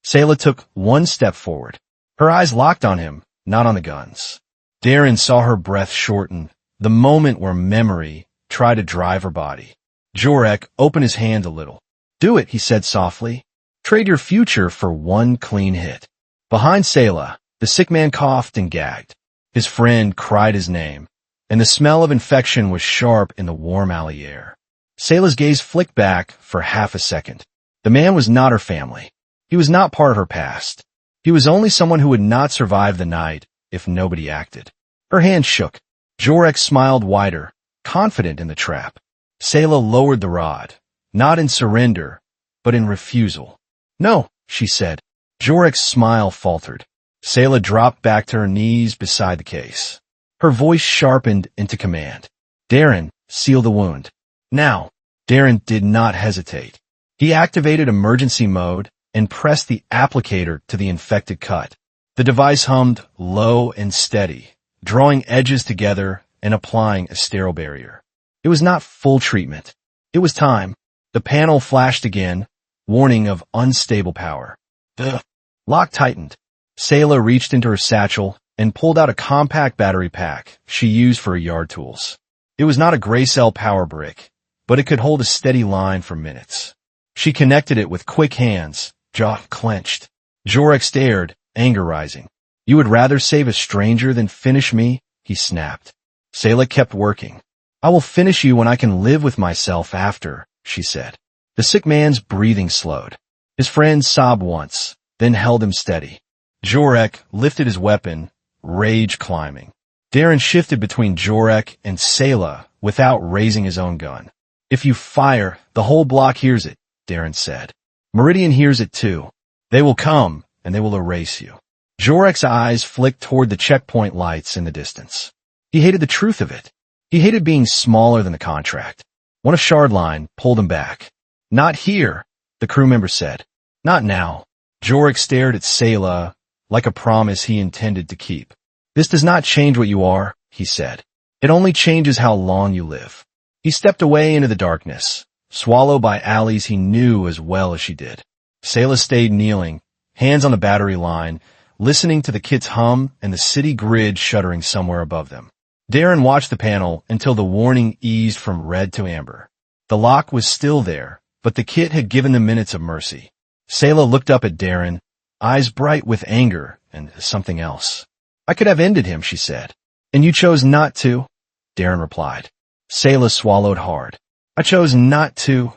Speaker 1: Saela took one step forward. Her eyes locked on him, not on the guns. Darin saw her breath shorten, the moment where memory tried to drive her body. Jorek opened his hand a little. Do it, he said softly. Trade your future for one clean hit. Behind Saela, the sick man coughed and gagged. His friend cried his name, and the smell of infection was sharp in the warm alley air. Saela's gaze flicked back for half a second. The man was not her family. He was not part of her past. He was only someone who would not survive the night if nobody acted. Her hand shook. Jorek smiled wider, confident in the trap. Saela lowered the rod, not in surrender, but in refusal. "No," she said. Jorek's smile faltered. Saela dropped back to her knees beside the case. Her voice sharpened into command. "Darin, seal the wound." Now. Darin did not hesitate. He activated emergency mode and pressed the applicator to the infected cut. The device hummed low and steady, drawing edges together and applying a sterile barrier. It was not full treatment. It was time. The panel flashed again, warning of unstable power. The lock tightened. Saela reached into her satchel and pulled out a compact battery pack she used for her yard tools. It was not a gray cell power brick, but it could hold a steady line for minutes. She connected it with quick hands, jaw clenched. Jorek stared, anger rising. "You would rather save a stranger than finish me?" he snapped. Saela kept working. "I will finish you when I can live with myself after," she said. The sick man's breathing slowed. His friend sobbed once, then held him steady. Jorek lifted his weapon, rage climbing. Darin shifted between Jorek and Saela without raising his own gun. "If you fire, the whole block hears it," Darin said. "Meridian hears it too. They will come, and they will erase you." Jorek's eyes flicked toward the checkpoint lights in the distance. He hated the truth of it. He hated being smaller than the contract. One of Shardline pulled him back. "Not here," the crew member said. "Not now." Jorek stared at Saela like a promise he intended to keep. "This does not change what you are," he said. "It only changes how long you live." He stepped away into the darkness, swallowed by alleys he knew as well as she did. Saela stayed kneeling, hands on the battery line, listening to the kit's hum and the city grid shuddering somewhere above them. Darin watched the panel until the warning eased from red to amber. The lock was still there, but the kit had given them minutes of mercy. Saela looked up at Darin, eyes bright with anger and something else. "I could have ended him," she said. "And you chose not to," Darin replied. Saela swallowed hard. "I chose not to,"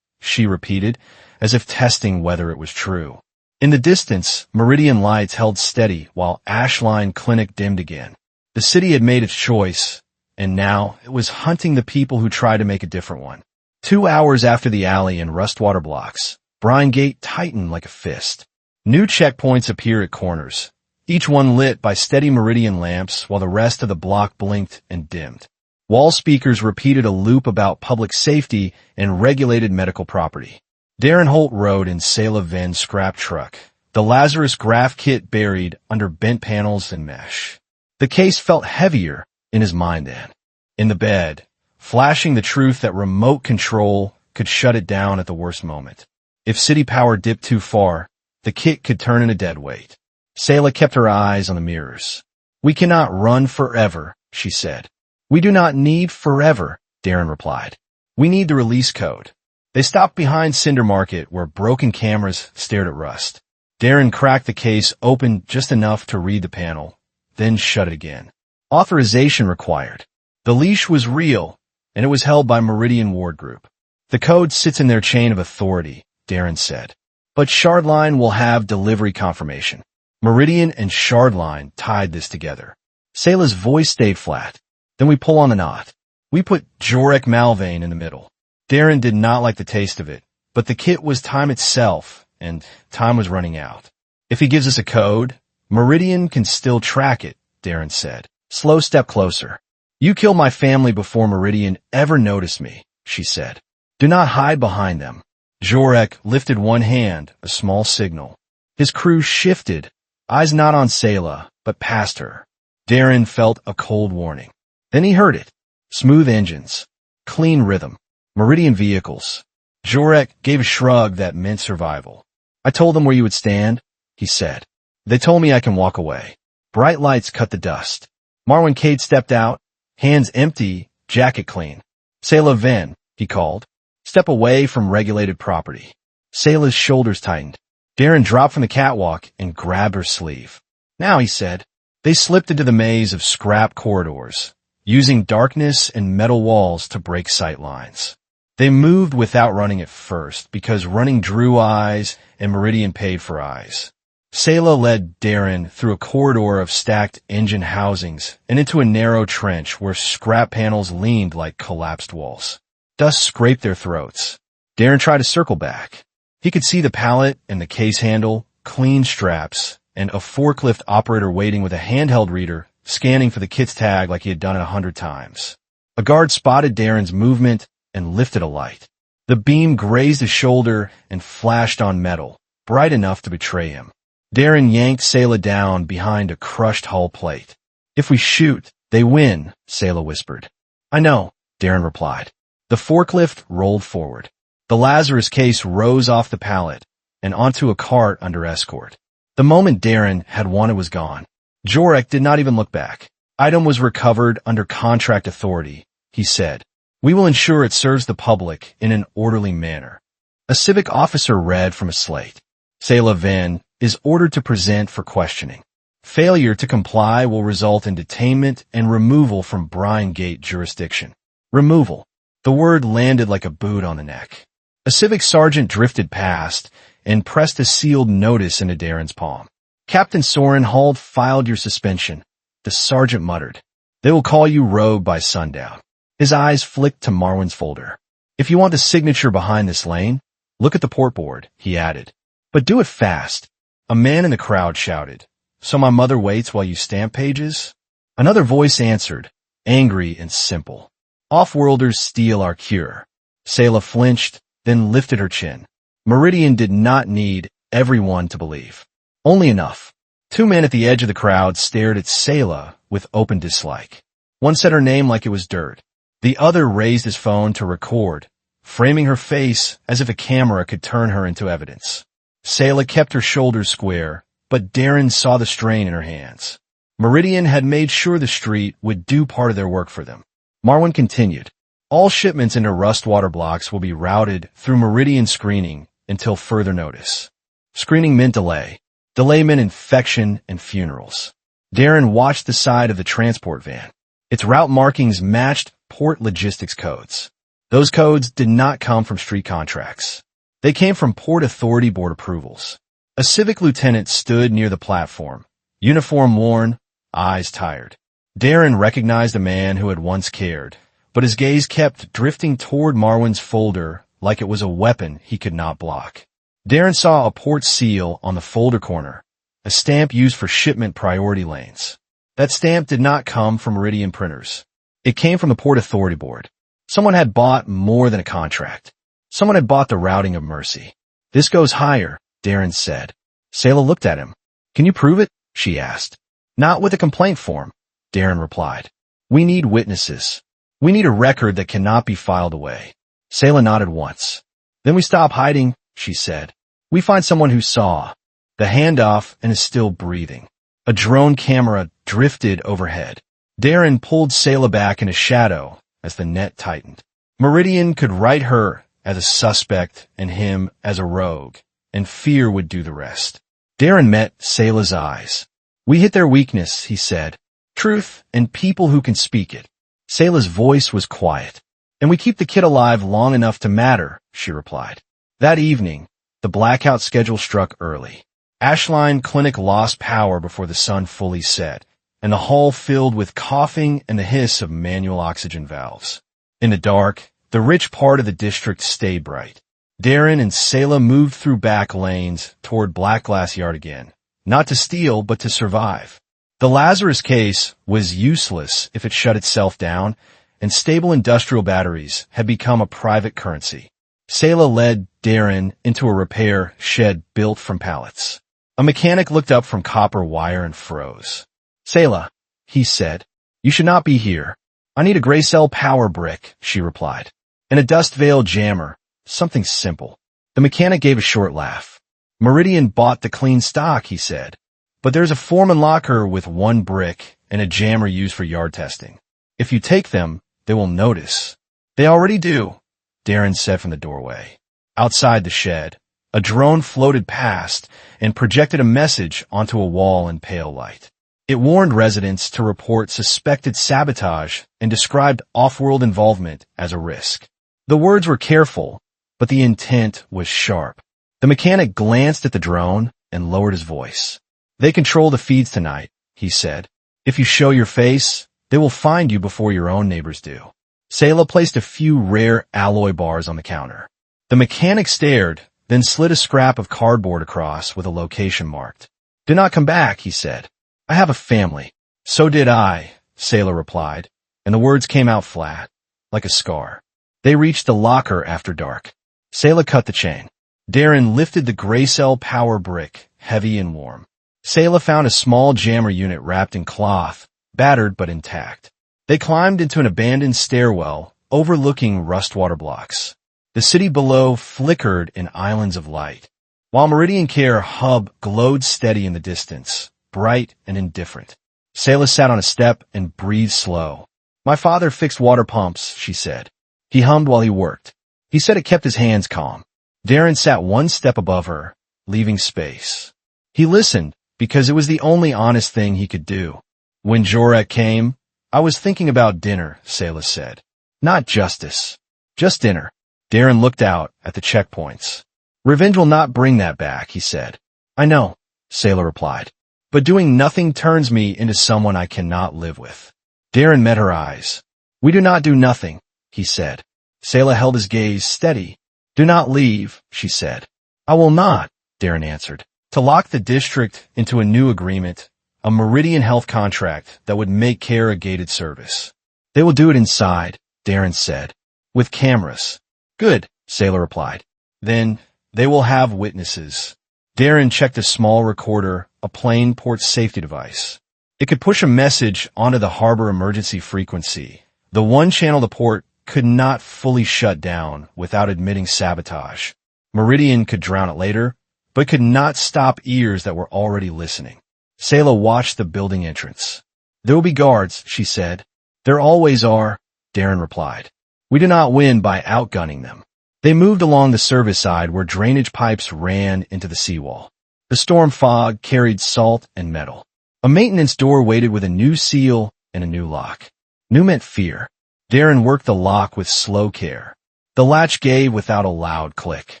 Speaker 1: she repeated, as if testing whether it was true. In the distance, Meridian lights held steady while Ashline Clinic dimmed again. The city had made its choice, and now it was hunting the people who tried to make a different one. 2 hours after the alley and Rustwater blocks, Brine Gate tightened like a fist. New checkpoints appear at corners, each one lit by steady Meridian lamps while the rest of the block blinked and dimmed. Wall speakers repeated a loop about public safety and regulated medical property. Darin Holt rode in Saela Venn's scrap truck, the Lazarus graph kit buried under bent panels and mesh. The case felt heavier in his mind then. In the bed, flashing the truth that remote control could shut it down at the worst moment. If city power dipped too far, the kit could turn into dead weight. Saela kept her eyes on the mirrors. "We cannot run forever," she said. "We do not need forever," Darin replied. "We need the release code." They stopped behind Cinder Market where broken cameras stared at Rust. Darin cracked the case open just enough to read the panel, then shut it again. Authorization required. The leash was real, and it was held by Meridian Ward Group. "The code sits in their chain of authority," Darin said. "But Shardline will have delivery confirmation." Meridian and Shardline tied this together. Saela's voice stayed flat. "Then we pull on the knot. We put Jorek Malvain in the middle." Darin did not like the taste of it, but the kit was time itself, and time was running out. "If he gives us a code, Meridian can still track it," Darin said. "Slow step closer." "You kill my family before Meridian ever noticed me," she said. "Do not hide behind them." Jorek lifted one hand, a small signal. His crew shifted, eyes not on Saela, but past her. Darin felt a cold warning. Then he heard it. Smooth engines. Clean rhythm. Meridian vehicles. Jorek gave a shrug that meant survival. "I told them where you would stand," he said. "They told me I can walk away." Bright lights cut the dust. Marwan Cade stepped out, hands empty, jacket clean. "Saela Venn," he called. "Step away from regulated property." Saela's shoulders tightened. Darin dropped from the catwalk and grabbed her sleeve. "Now," he said. They slipped into the maze of scrap corridors, using darkness and metal walls to break sight lines. They moved without running at first, because running drew eyes and Meridian paid for eyes. Saela led Darin through a corridor of stacked engine housings and into a narrow trench where scrap panels leaned like collapsed walls. Dust scraped their throats. Darin tried to circle back. He could see the pallet and the case handle, clean straps, and a forklift operator waiting with a handheld reader, scanning for the kit's tag like he had done it 100 times. A guard spotted Darin's movement and lifted a light. The beam grazed his shoulder and flashed on metal, bright enough to betray him. Darin yanked Saela down behind a crushed hull plate. "If we shoot, they win," Saela whispered. "I know," Darin replied. The forklift rolled forward. The Lazarus case rose off the pallet and onto a cart under escort. The moment Darin had wanted was gone. Jorek did not even look back. "Item was recovered under contract authority," he said. "We will ensure it serves the public in an orderly manner." A civic officer read from a slate. "Saela Venn is ordered to present for questioning. Failure to comply will result in detainment and removal from Brine Gate jurisdiction." Removal. The word landed like a boot on the neck. A civic sergeant drifted past and pressed a sealed notice into Darin's palm. "Captain Soren Holt filed your suspension," the sergeant muttered. "They will call you rogue by sundown." His eyes flicked to Marwan's folder. "If you want the signature behind this lane, look at the portboard," he added. "But do it fast." A man in the crowd shouted, "So my mother waits while you stamp pages?" Another voice answered, angry and simple, "Off-worlders steal our cure." Saela flinched, then lifted her chin. Meridian did not need everyone to believe. Only enough. Two men at the edge of the crowd stared at Saela with open dislike. One said her name like it was dirt. The other raised his phone to record, framing her face as if a camera could turn her into evidence. Saela kept her shoulders square, but Darin saw the strain in her hands. Meridian had made sure the street would do part of their work for them. Marwan continued, "All shipments into Rustwater blocks will be routed through Meridian screening until further notice." Screening meant delay. Delay meant infection and funerals. Darin watched the side of the transport van. Its route markings matched port logistics codes. Those codes did not come from street contracts. They came from Port Authority board approvals. A civic lieutenant stood near the platform, uniform worn, eyes tired. Darin recognized a man who had once cared, but his gaze kept drifting toward Marwan's folder like it was a weapon he could not block. Darin saw a port seal on the folder corner, a stamp used for shipment priority lanes. That stamp did not come from Meridian printers. It came from the Port Authority board. Someone had bought more than a contract. Someone had bought the routing of mercy. "This goes higher," Darin said. Saela looked at him. "Can you prove it?" she asked. "Not with a complaint form," Darin replied. "We need witnesses. We need a record that cannot be filed away." Saela nodded once. "Then we stop hiding," she said. "We find someone who saw the handoff and is still breathing." A drone camera drifted overhead. Darin pulled Saela back into shadow as the net tightened. Meridian could write her as a suspect and him as a rogue, and fear would do the rest. Darin met Saela's eyes. "We hit their weakness," he said. "Truth and people who can speak it." Saela's voice was quiet. "And we keep the kid alive long enough to matter," she replied. That evening, the blackout schedule struck early. Ashline Clinic lost power before the sun fully set, and the hall filled with coughing and the hiss of manual oxygen valves. In the dark, the rich part of the district stayed bright. Darin and Saela moved through back lanes toward Black Glass Yard again, not to steal but to survive. The Lazarus case was useless if it shut itself down, and stable industrial batteries had become a private currency. Saela led Darin into a repair shed built from pallets. A mechanic looked up from copper wire and froze. "Saela," he said, "you should not be here." "I need a gray cell power brick," she replied. "And a dust veil jammer, something simple." The mechanic gave a short laugh. "Meridian bought the clean stock," he said. "But there's a foreman locker with one brick and a jammer used for yard testing. If you take them, they will notice." "They already do," Darin said from the doorway. Outside the shed, a drone floated past and projected a message onto a wall in pale light. It warned residents to report suspected sabotage and described off-world involvement as a risk. The words were careful, but the intent was sharp. The mechanic glanced at the drone and lowered his voice. They control the feeds tonight, he said. If you show your face, they will find you before your own neighbors do. Saela placed a few rare alloy bars on the counter. The mechanic stared, then slid a scrap of cardboard across with a location marked. Do not come back, he said. I have a family. So did I, Saela replied, and the words came out flat, like a scar. They reached the locker after dark. Saela cut the chain. Darin lifted the gray cell power brick, heavy and warm. Saela found a small jammer unit wrapped in cloth, battered but intact. They climbed into an abandoned stairwell, overlooking rust water blocks. The city below flickered in islands of light, while Meridian Care Hub glowed steady in the distance, bright and indifferent. Saela sat on a step and breathed slow. My father fixed water pumps, she said. He hummed while he worked. He said it kept his hands calm. Darin sat one step above her, leaving space. He listened, because it was the only honest thing he could do. When Jorek came, I was thinking about dinner, Saela said. Not justice. Just dinner. Darin looked out at the checkpoints. Revenge will not bring that back, he said. I know, Saela replied. But doing nothing turns me into someone I cannot live with. Darin met her eyes. We do not do nothing, he said. Saela held his gaze steady. Do not leave, she said. I will not, Darin answered. To lock the district into a new agreement, a Meridian health contract that would make care a gated service. They will do it inside, Darin said. With cameras. Good, Saela replied. Then, they will have witnesses. Darin checked a small recorder, a plain port safety device. It could push a message onto the harbor emergency frequency. The one channel the port could not fully shut down without admitting sabotage. Meridian could drown it later, but could not stop ears that were already listening. Saela watched the building entrance. There will be guards, she said. There always are, Darin replied. We do not win by outgunning them. They moved along the service side where drainage pipes ran into the seawall. The storm fog carried salt and metal. A maintenance door waited with a new seal and a new lock. New meant fear. Darin worked the lock with slow care. The latch gave without a loud click.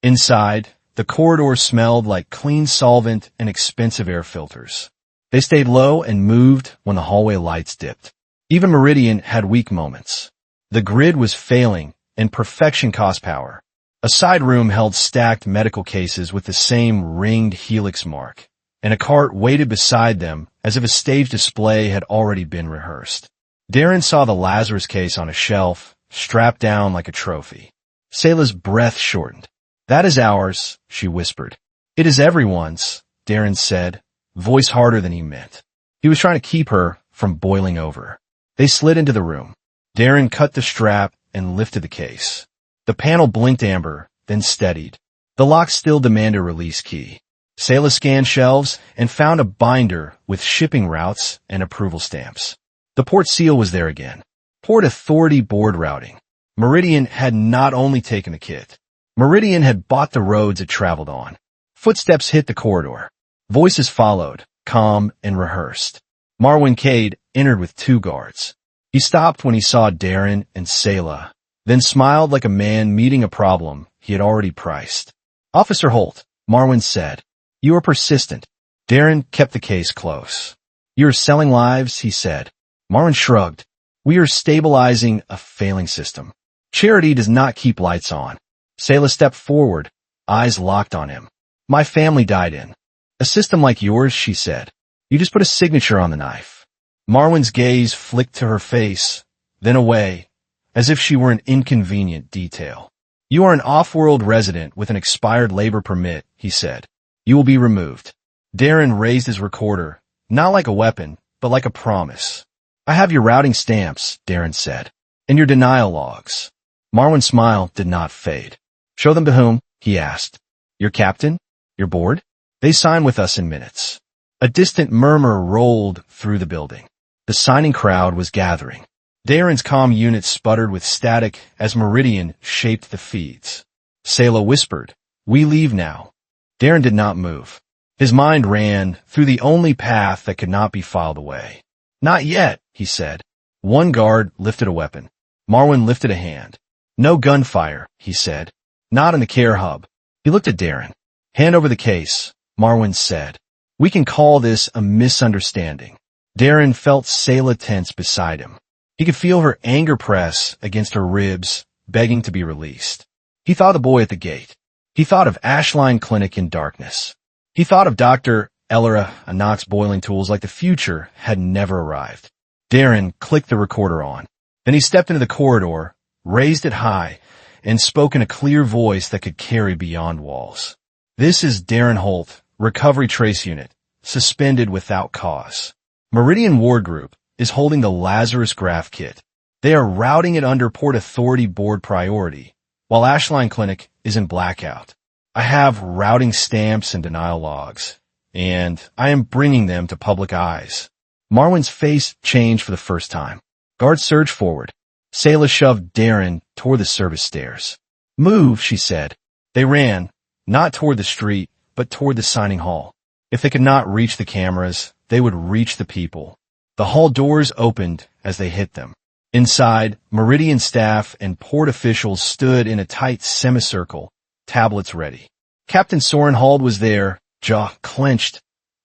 Speaker 1: Inside, the corridor smelled like clean solvent and expensive air filters. They stayed low and moved when the hallway lights dipped. Even Meridian had weak moments. The grid was failing, and perfection cost power. A side room held stacked medical cases with the same ringed helix mark, and a cart waited beside them as if a stage display had already been rehearsed. Darin saw the Lazarus case on a shelf, strapped down like a trophy. Saela's breath shortened. That is ours, she whispered. It is everyone's, Darin said, voice harder than he meant. He was trying to keep her from boiling over. They slid into the room. Darin cut the strap and lifted the case. The panel blinked amber, then steadied. The lock still demanded a release key. Saela scanned shelves and found a binder with shipping routes and approval stamps. The port seal was there again. Port Authority Board routing. Meridian had not only taken the kit. Meridian had bought the roads it traveled on. Footsteps hit the corridor. Voices followed, calm and rehearsed. Marwin Cade entered with 2 guards. He stopped when he saw Darin and Saela, then smiled like a man meeting a problem he had already priced. Officer Holt, Marwin said, you are persistent. Darin kept the case close. You are selling lives, he said. Marwin shrugged. We are stabilizing a failing system. Charity does not keep lights on. Saela stepped forward, eyes locked on him. My family died in a system like yours, she said. You just put a signature on the knife. Marwin's gaze flicked to her face, then away, as if she were an inconvenient detail. You are an off-world resident with an expired labor permit, he said. You will be removed. Darin raised his recorder, not like a weapon, but like a promise. I have your routing stamps, Darin said, and your denial logs. Marwin's smile did not fade. Show them to whom? He asked. Your captain? Your board? They sign with us in minutes. A distant murmur rolled through the building. The signing crowd was gathering. Darin's comm unit sputtered with static as Meridian shaped the feeds. Saela whispered, we leave now. Darin did not move. His mind ran through the only path that could not be filed away. Not yet, he said. One guard lifted a weapon. Marwin lifted a hand. No gunfire, he said. Not in the care hub. He looked at Darin. Hand over the case, Marwan said. We can call this a misunderstanding. Darin felt Saela tense beside him. He could feel her anger press against her ribs, begging to be released. He thought of the boy at the gate. He thought of Ashline Clinic in darkness. He thought of Dr. Ellera Anok's boiling tools like the future had never arrived. Darin clicked the recorder on. Then he stepped into the corridor, raised it high, and spoke in a clear voice that could carry beyond walls. This is Darin Holt, Recovery Trace Unit, suspended without cause. Meridian Ward Group is holding the Lazarus Graph Kit. They are routing it under Port Authority Board priority, while Ashline Clinic is in blackout. I have routing stamps and denial logs, and I am bringing them to public eyes. Marwan's face changed for the first time. Guards surged forward. Saela shoved Darin toward the service stairs. Move, she said. They ran, not toward the street, but toward the signing hall. If they could not reach the cameras, they would reach the people. The hall doors opened as they hit them. Inside, Meridian staff and port officials stood in a tight semicircle, tablets ready. Captain Sorenhold was there, jaw clenched,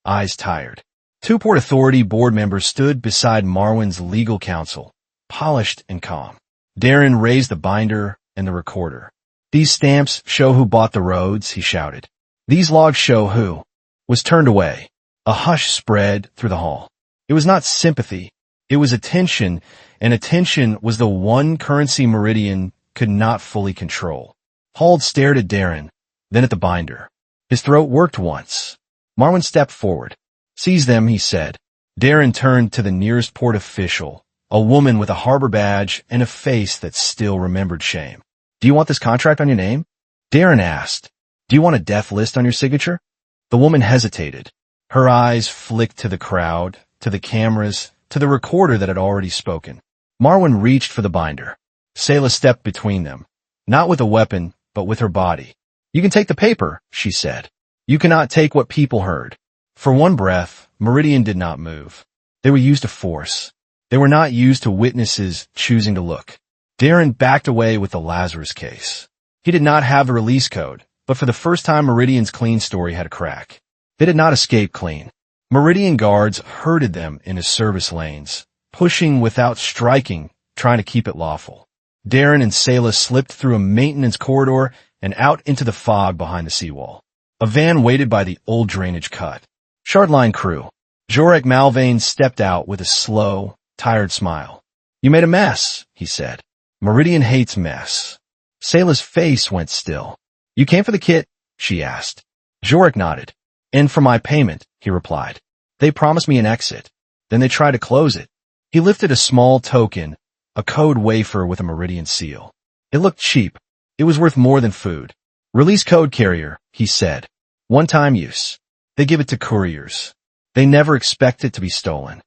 Speaker 1: eyes tired. 2 Port Authority board members stood beside Marwan's legal counsel, polished and calm. Darin raised the binder and the recorder. These stamps show who bought the roads, he shouted. These logs show who was turned away. A hush spread through the hall. It was not sympathy. It was attention, and attention was the one currency Meridian could not fully control. Hold stared at Darin, then at the binder. His throat worked once. Marwan stepped forward. Seize them, he said. Darin turned to the nearest port official, a woman with a harbor badge and a face that still remembered shame. Do you want this contract on your name? Darin asked. Do you want a death list on your signature? The woman hesitated. Her eyes flicked to the crowd, to the cameras, to the recorder that had already spoken. Marwan reached for the binder. Saela stepped between them, not with a weapon, but with her body. You can take the paper, she said. You cannot take what people heard. For one breath, Meridian did not move. They were used to force. They were not used to witnesses choosing to look. Darin backed away with the Lazarus case. He did not have the release code, but for the first time Meridian's clean story had a crack. They did not escape clean. Meridian guards herded them in his service lanes, pushing without striking, trying to keep it lawful. Darin and Saela slipped through a maintenance corridor and out into the fog behind the seawall. A van waited by the old drainage cut. Shardline crew. Jorek Malvain stepped out with a slow, tired smile. You made a mess, he said. Meridian hates mess. Saela's face went still. You came for the kit? She asked. Jorek nodded. And for my payment, he replied. They promised me an exit. Then they tried to close it. He lifted a small token, a code wafer with a Meridian seal. It looked cheap. It was worth more than food. Release code carrier, he said. One-time use. They give it to couriers. They never expect it to be stolen.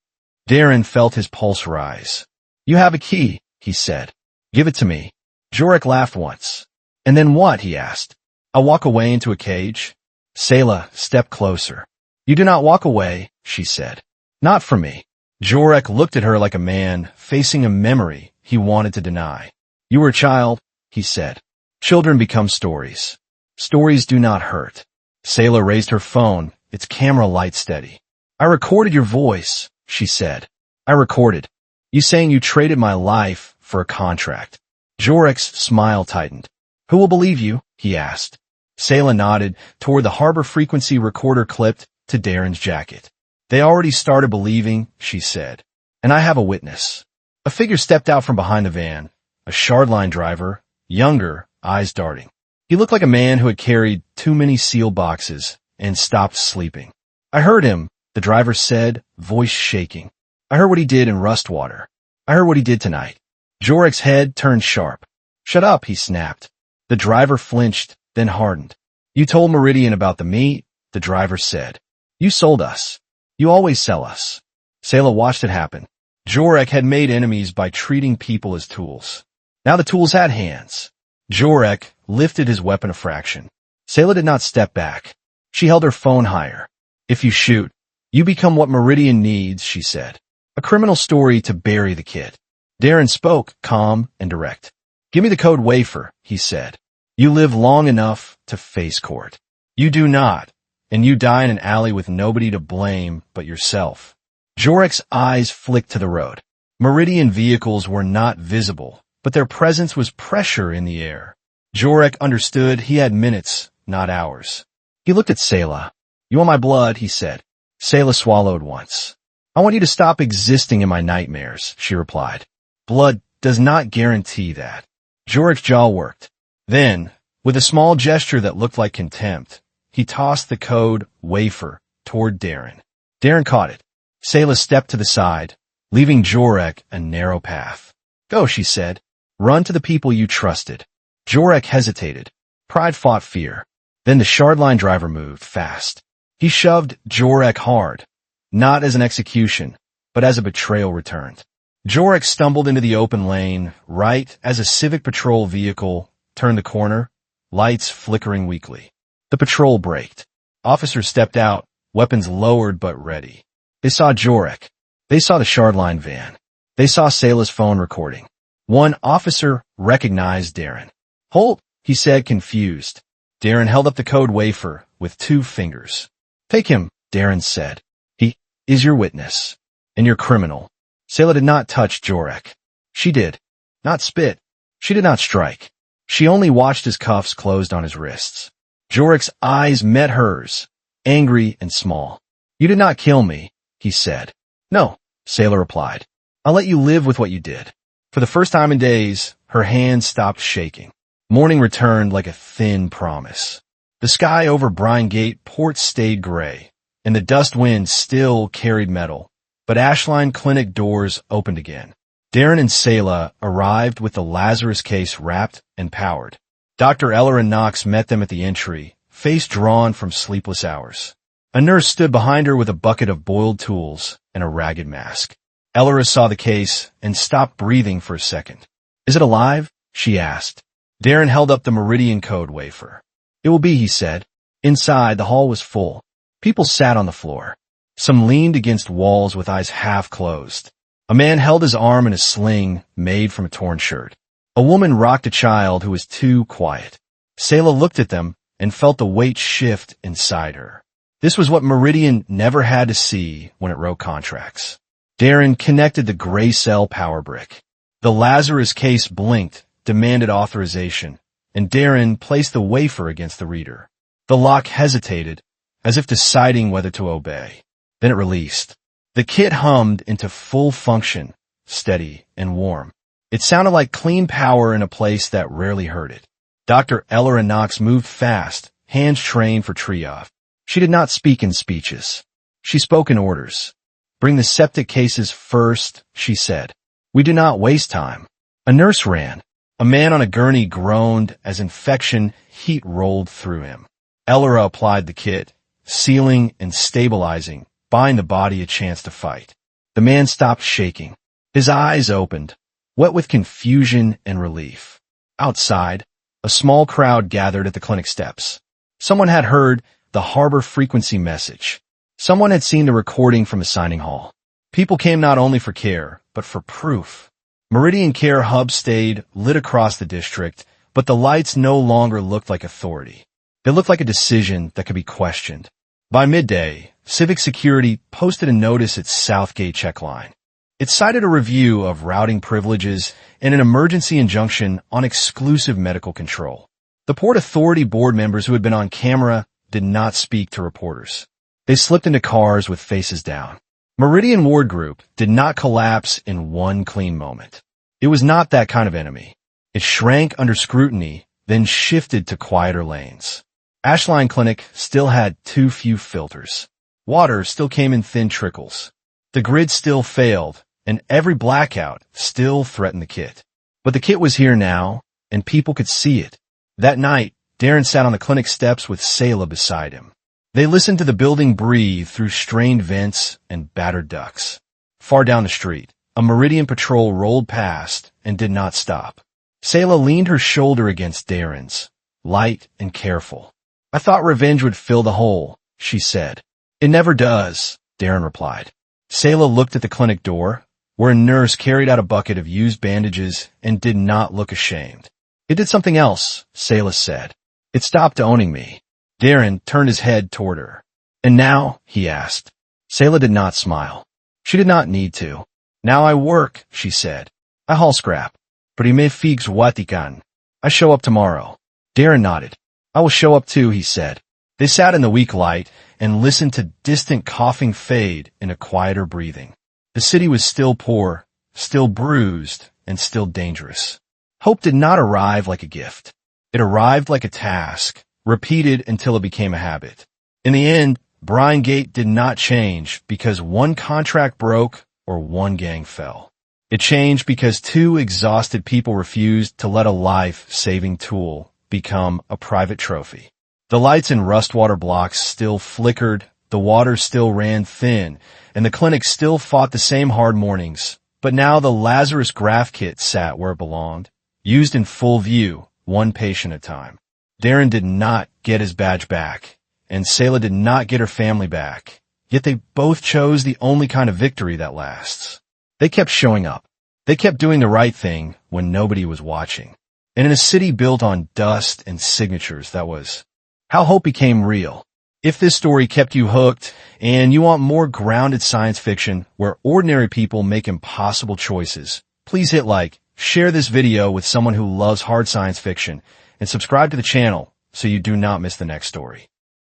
Speaker 1: Darin felt his pulse rise. You have a key, he said. Give it to me. Jorek laughed once. And then what, he asked. I'll walk away into a cage. Saela stepped closer. You do not walk away, she said. Not from me. Jorek looked at her like a man facing a memory he wanted to deny. You were a child, he said. Children become stories. Stories do not hurt. Saela raised her phone, its camera light steady. I recorded your voice, she said. I recorded. You saying you traded my life for a contract. Jorek's smile tightened. Who will believe you? He asked. Saela nodded toward the harbor frequency recorder clipped to Darin's jacket. They already started believing, she said. And I have a witness. A figure stepped out from behind the van, a Shardline driver, younger, eyes darting. He looked like a man who had carried too many seal boxes and stopped sleeping. I heard him, the driver said, voice shaking. I heard what he did in Rustwater. I heard what he did tonight. Jorek's head turned sharp. Shut up, he snapped. The driver flinched, then hardened. You told Meridian about the meat, the driver said. You sold us. You always sell us. Saela watched it happen. Jorek had made enemies by treating people as tools. Now the tools had hands. Jorek lifted his weapon a fraction. Saela did not step back. She held her phone higher. If you shoot, you become what Meridian needs, she said. A criminal story to bury the kid. Darin spoke, calm and direct. Give me the code wafer, he said. You live long enough to face court. You do not, and you die in an alley with nobody to blame but yourself. Jorek's eyes flicked to the road. Meridian vehicles were not visible, but their presence was pressure in the air. Jorek understood he had minutes, not hours. He looked at Saela. You want my blood, he said. Saela swallowed once. I want you to stop existing in my nightmares, she replied. Blood does not guarantee that. Jorek's jaw worked. Then, with a small gesture that looked like contempt, he tossed the code wafer toward Darin. Darin caught it. Saela stepped to the side, leaving Jorek a narrow path. Go, she said. Run to the people you trusted. Jorek hesitated. Pride fought fear. Then the shardline driver moved fast. He shoved Jorek hard, not as an execution, but as a betrayal returned. Jorek stumbled into the open lane right as a civic patrol vehicle turned the corner, lights flickering weakly. The patrol braked. Officers stepped out, weapons lowered but ready. They saw Jorek. They saw the shardline van. They saw Saela's phone recording. One officer recognized Darin. Holt, he said, confused. Darin held up the code wafer with 2 fingers. Take him, Darin said. He is your witness, and your criminal. Saela did not touch Jorek. She did not spit. She did not strike. She only watched his cuffs closed on his wrists. Jorek's eyes met hers, angry and small. You did not kill me, he said. No, Saela replied. I'll let you live with what you did. For the first time in days, her hands stopped shaking. Morning returned like a thin promise. The sky over Brine Gate Port stayed gray, and the dust wind still carried metal, but Ashline Clinic doors opened again. Darin and Saela arrived with the Lazarus case wrapped and powered. Dr. Ellerin Knox met them at the entry, face drawn from sleepless hours. A nurse stood behind her with a bucket of boiled tools and a ragged mask. Ellerin saw the case and stopped breathing for a second. Is it alive? She asked. Darin held up the Meridian code wafer. It will be, he said. Inside, the hall was full. People sat on the floor. Some leaned against walls with eyes half closed. A man held his arm in a sling made from a torn shirt. A woman rocked a child who was too quiet. Saela looked at them and felt the weight shift inside her. This was what Meridian never had to see when it wrote contracts. Darin connected the gray cell power brick. The Lazarus case blinked, demanded authorization, and Darin placed the wafer against the reader. The lock hesitated, as if deciding whether to obey. Then it released. The kit hummed into full function, steady and warm. It sounded like clean power in a place that rarely heard it. Dr. Ellerin Knox moved fast, hands trained for triage. She did not speak in speeches. She spoke in orders. Bring the septic cases first, she said. We do not waste time. A nurse ran. A man on a gurney groaned as infection heat rolled through him. Ellera applied the kit, sealing and stabilizing, buying the body a chance to fight. The man stopped shaking. His eyes opened, wet with confusion and relief. Outside, a small crowd gathered at the clinic steps. Someone had heard the harbor frequency message. Someone had seen the recording from the signing hall. People came not only for care, but for proof. Meridian Care Hub stayed lit across the district, but the lights no longer looked like authority. They looked like a decision that could be questioned. By midday, Civic Security posted a notice at Southgate Checkline. It cited a review of routing privileges and an emergency injunction on exclusive medical control. The Port Authority board members who had been on camera did not speak to reporters. They slipped into cars with faces down. Meridian Ward Group did not collapse in one clean moment. It was not that kind of enemy. It shrank under scrutiny, then shifted to quieter lanes. Ashline Clinic still had too few filters. Water still came in thin trickles. The grid still failed, and every blackout still threatened the kit. But the kit was here now, and people could see it. That night, Darin sat on the clinic steps with Saela beside him. They listened to the building breathe through strained vents and battered ducts. Far down the street, a Meridian patrol rolled past and did not stop. Saela leaned her shoulder against Darin's, light and careful. I thought revenge would fill the hole, she said. It never does, Darin replied. Saela looked at the clinic door, where a nurse carried out a bucket of used bandages and did not look ashamed. It did something else, Saela said. It stopped owning me. Darin turned his head toward her. And now? He asked. Saela did not smile. She did not need to. Now I work, she said. I haul scrap. But he may figs watikan. I show up tomorrow. Darin nodded. I will show up too, he said. They sat in the weak light and listened to distant coughing fade into quieter breathing. The city was still poor, still bruised, and still dangerous. Hope did not arrive like a gift. It arrived like a task, repeated until it became a habit. In the end, Brine Gate did not change because one contract broke or one gang fell. It changed because two exhausted people refused to let a life-saving tool become a private trophy. The lights in Rustwater blocks still flickered, the water still ran thin, and the clinic still fought the same hard mornings. But now the Lazarus graft kit sat where it belonged, used in full view, one patient at a time. Darin did not get his badge back, and Saela did not get her family back. Yet they both chose the only kind of victory that lasts. They kept showing up. They kept doing the right thing when nobody was watching. And in a city built on dust and signatures, that was how hope became real. If this story kept you hooked and you want more grounded science fiction where ordinary people make impossible choices, please hit like, share this video with someone who loves hard science fiction, and subscribe to the channel so you do not miss the next story.